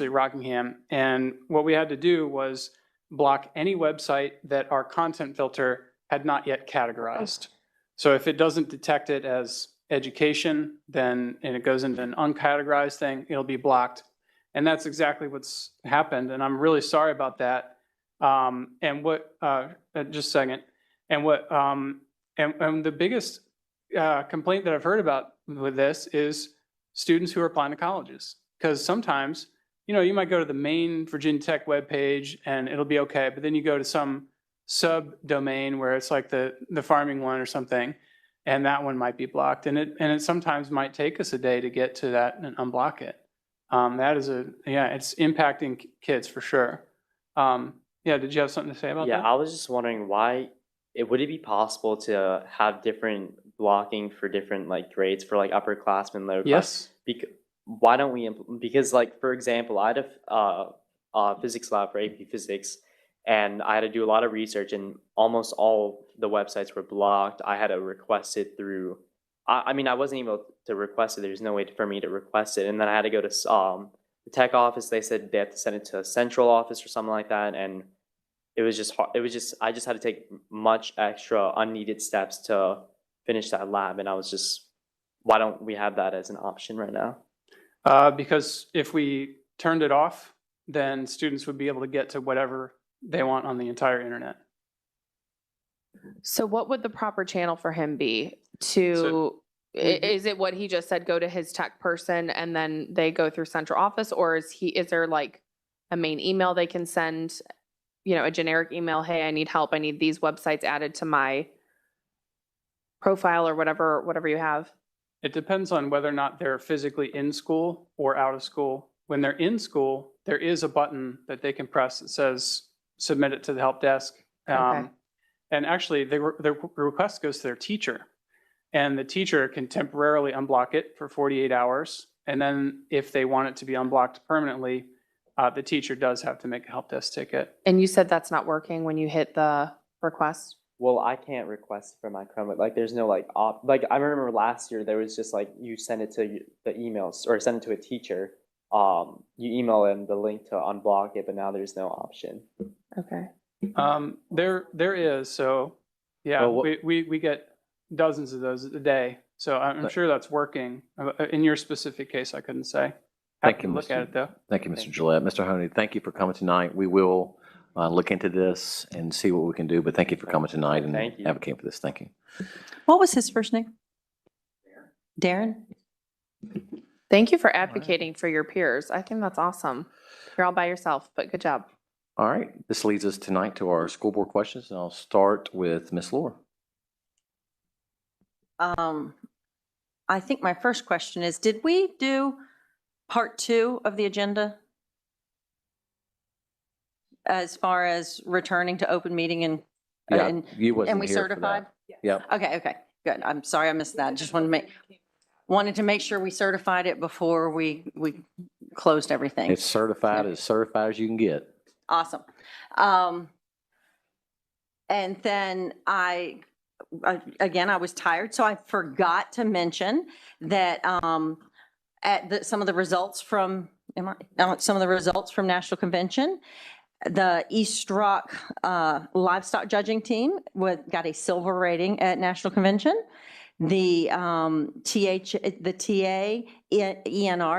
Rockingham. And what we had to do was block any website that our content filter had not yet categorized. So if it doesn't detect it as education, then and it goes into an uncategorized thing, it'll be blocked. And that's exactly what's happened. And I'm really sorry about that. And what, just a second. And what, and the biggest complaint that I've heard about with this is students who are applying to colleges. Because sometimes, you know, you might go to the main Virginia Tech webpage and it'll be okay. But then you go to some subdomain where it's like the farming one or something, and that one might be blocked. And it sometimes might take us a day to get to that and unblock it. That is it's impacting kids for sure. Yeah, did you have something to say about that? Yeah, I was just wondering why would it be possible to have different blocking for different like grades for like upperclassmen, lower class? Yes. Why don't we? Because like for example, I had a physics lab for AP Physics, and I had to do a lot of research, and almost all the websites were blocked. I had to request it through. I mean, I wasn't able to request it. There's no way for me to request it, and then I had to go to the tech office. They said they have to send it to a central office or something like that, and it was just hard. I just had to take much extra unneeded steps to finish that lab, and I was just, why don't we have that as an option right now? Because if we turned it off, then students would be able to get to whatever they want on the entire internet. So what would the proper channel for him be to, is it what he just said, go to his tech person and then they go through central office, or is there like a main email they can send, you know, a generic email, hey, I need help, I need these websites added to my profile or whatever you have? It depends on whether or not they're physically in school or out of school. When they're in school, there is a button that they can press that says submit it to the help desk. Okay. And actually, the request goes to their teacher. And the teacher can temporarily unblock it for 48 hours. And then if they want it to be unblocked permanently, the teacher does have to make a help desk ticket. And you said that's not working when you hit the request? Well, I can't request for my Chromebook. Like, there's no like like I remember last year there was just like you send it to the emails or send it to a teacher. You email them the link to unblock it, but now there's no option. Okay. There is. So yeah, Well, we get dozens of those a day. So I'm sure that's working. In your specific case, I couldn't say. Thank you, Look at it though. Thank you, Mr. Gillette. Mr. Honey, thank you for coming tonight. We will look into this and see what we can do, but thank you for coming tonight and Thank you. advocating for this. Thank you. What was his first name? Darren? Thank you for advocating for your peers. I think that's awesome. You're all by yourself, but good job. All right, this leads us tonight to our school board questions, and I'll start with Ms. Laura. I think my first question is, did we do part 2 of the agenda? As far as returning to open meeting and You wasn't and we here for certified? that. Yep. Okay, good. I'm sorry I missed that. Just wanted to make sure we certified it before we closed everything. It's certified as you can get. Awesome. And then I was tired, so I forgot to mention that some of the results from National Convention, the East Rock livestock judging team got a silver rating at National Convention. The ENR,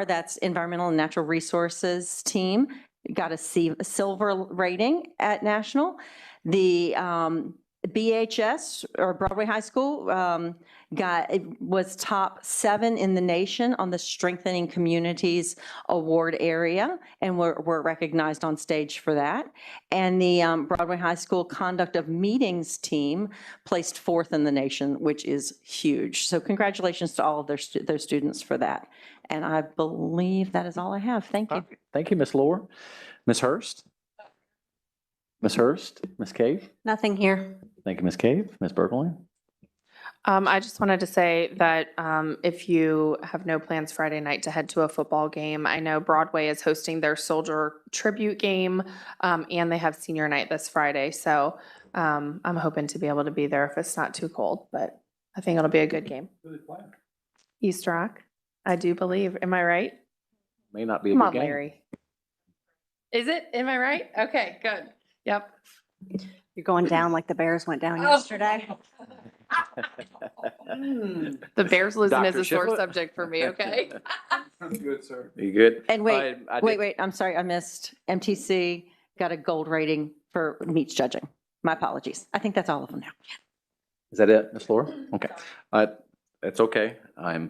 that's Environmental and Natural Resources team, got a silver rating at National. The BHS, or Broadway High School, was top 7 in the nation on the Strengthening Communities Award area, and were recognized on stage for that. And the Broadway High School Conduct of Meetings team placed 4th in the nation, which is huge. So congratulations to all of those students for that. And I believe that is all I have. Thank you. Thank you, Ms. Lohr. Ms. Hurst? Ms. Hurst? Ms. Cave? Nothing here. Thank you, Ms. Cave. Ms. Berkeley? I just wanted to say that if you have no plans Friday night to head to a football game, I know Broadway is hosting their soldier tribute game, and they have senior night this Friday. So I'm hoping to be able to be there if it's not too cold, but I think it'll be a good game. East Rock, I do believe. Am I right? May not be a Come good on, game. Larry. Is it? Am I right? Okay, good. Yep. You're going down like the Bears went down yesterday. The Bears losing is Dr. a sore Shiflett? subject for me, okay? I'm good, sir. You good? And wait, I did- wait, I'm sorry, I missed. MTC got a gold rating for meets judging. My apologies. I think that's all of them now. Is that it, Ms. Laura? Okay. It's okay. I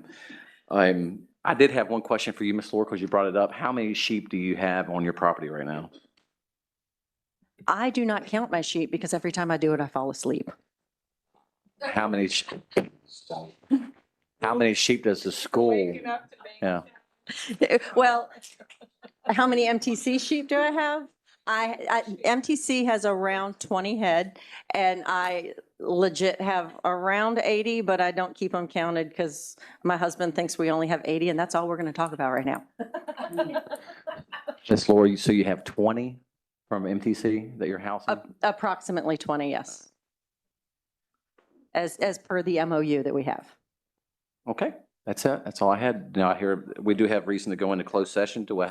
did have one question for you, Ms. Laura, because you brought it up. How many sheep do you have on your property right now? I do not count my sheep because every time I do it, I fall asleep. How many sheep does the school? Yeah. Well, how many MTC sheep do I have? MTC has around 20 head, and I legit have around 80, but I don't keep them counted because my husband thinks we only have 80, and that's all we're going to talk about right now. Ms. Laura, so you have 20 from MTC that you're housing? Approximately 20, yes. As per the MOU that we have. Okay, that's it. That's all I had. Now, we do have reason to go into closed session. Do I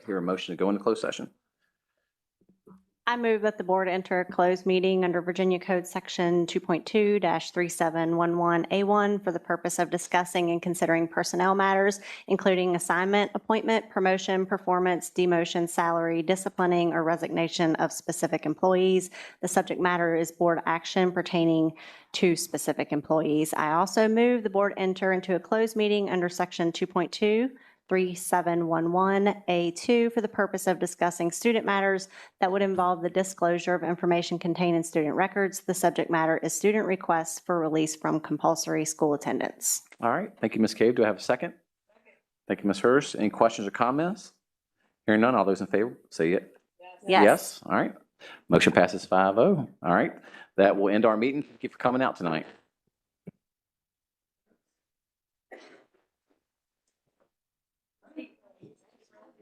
hear a motion to go into closed session? I move that the board enter a closed meeting under Virginia Code Section 2.2-3711A1 for the purpose of discussing and considering personnel matters, including assignment, appointment, promotion, performance, demotion, salary, disciplining, or resignation of specific employees. The subject matter is board action pertaining to specific employees. I also move the board enter into a closed meeting under Section 2.2-3711A2 for the purpose of discussing student matters that would involve the disclosure of information contained in student records. The subject matter is student requests for release from compulsory school attendance. All right, thank you, Ms. Cave. Do I have a second? Thank you, Ms. Hurst. Any questions or comments? Hearing none, all those in favor, say it. Yes. All right. Motion passes 5-0. All right. That will end our meeting. Thank you for coming out tonight.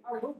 Oh,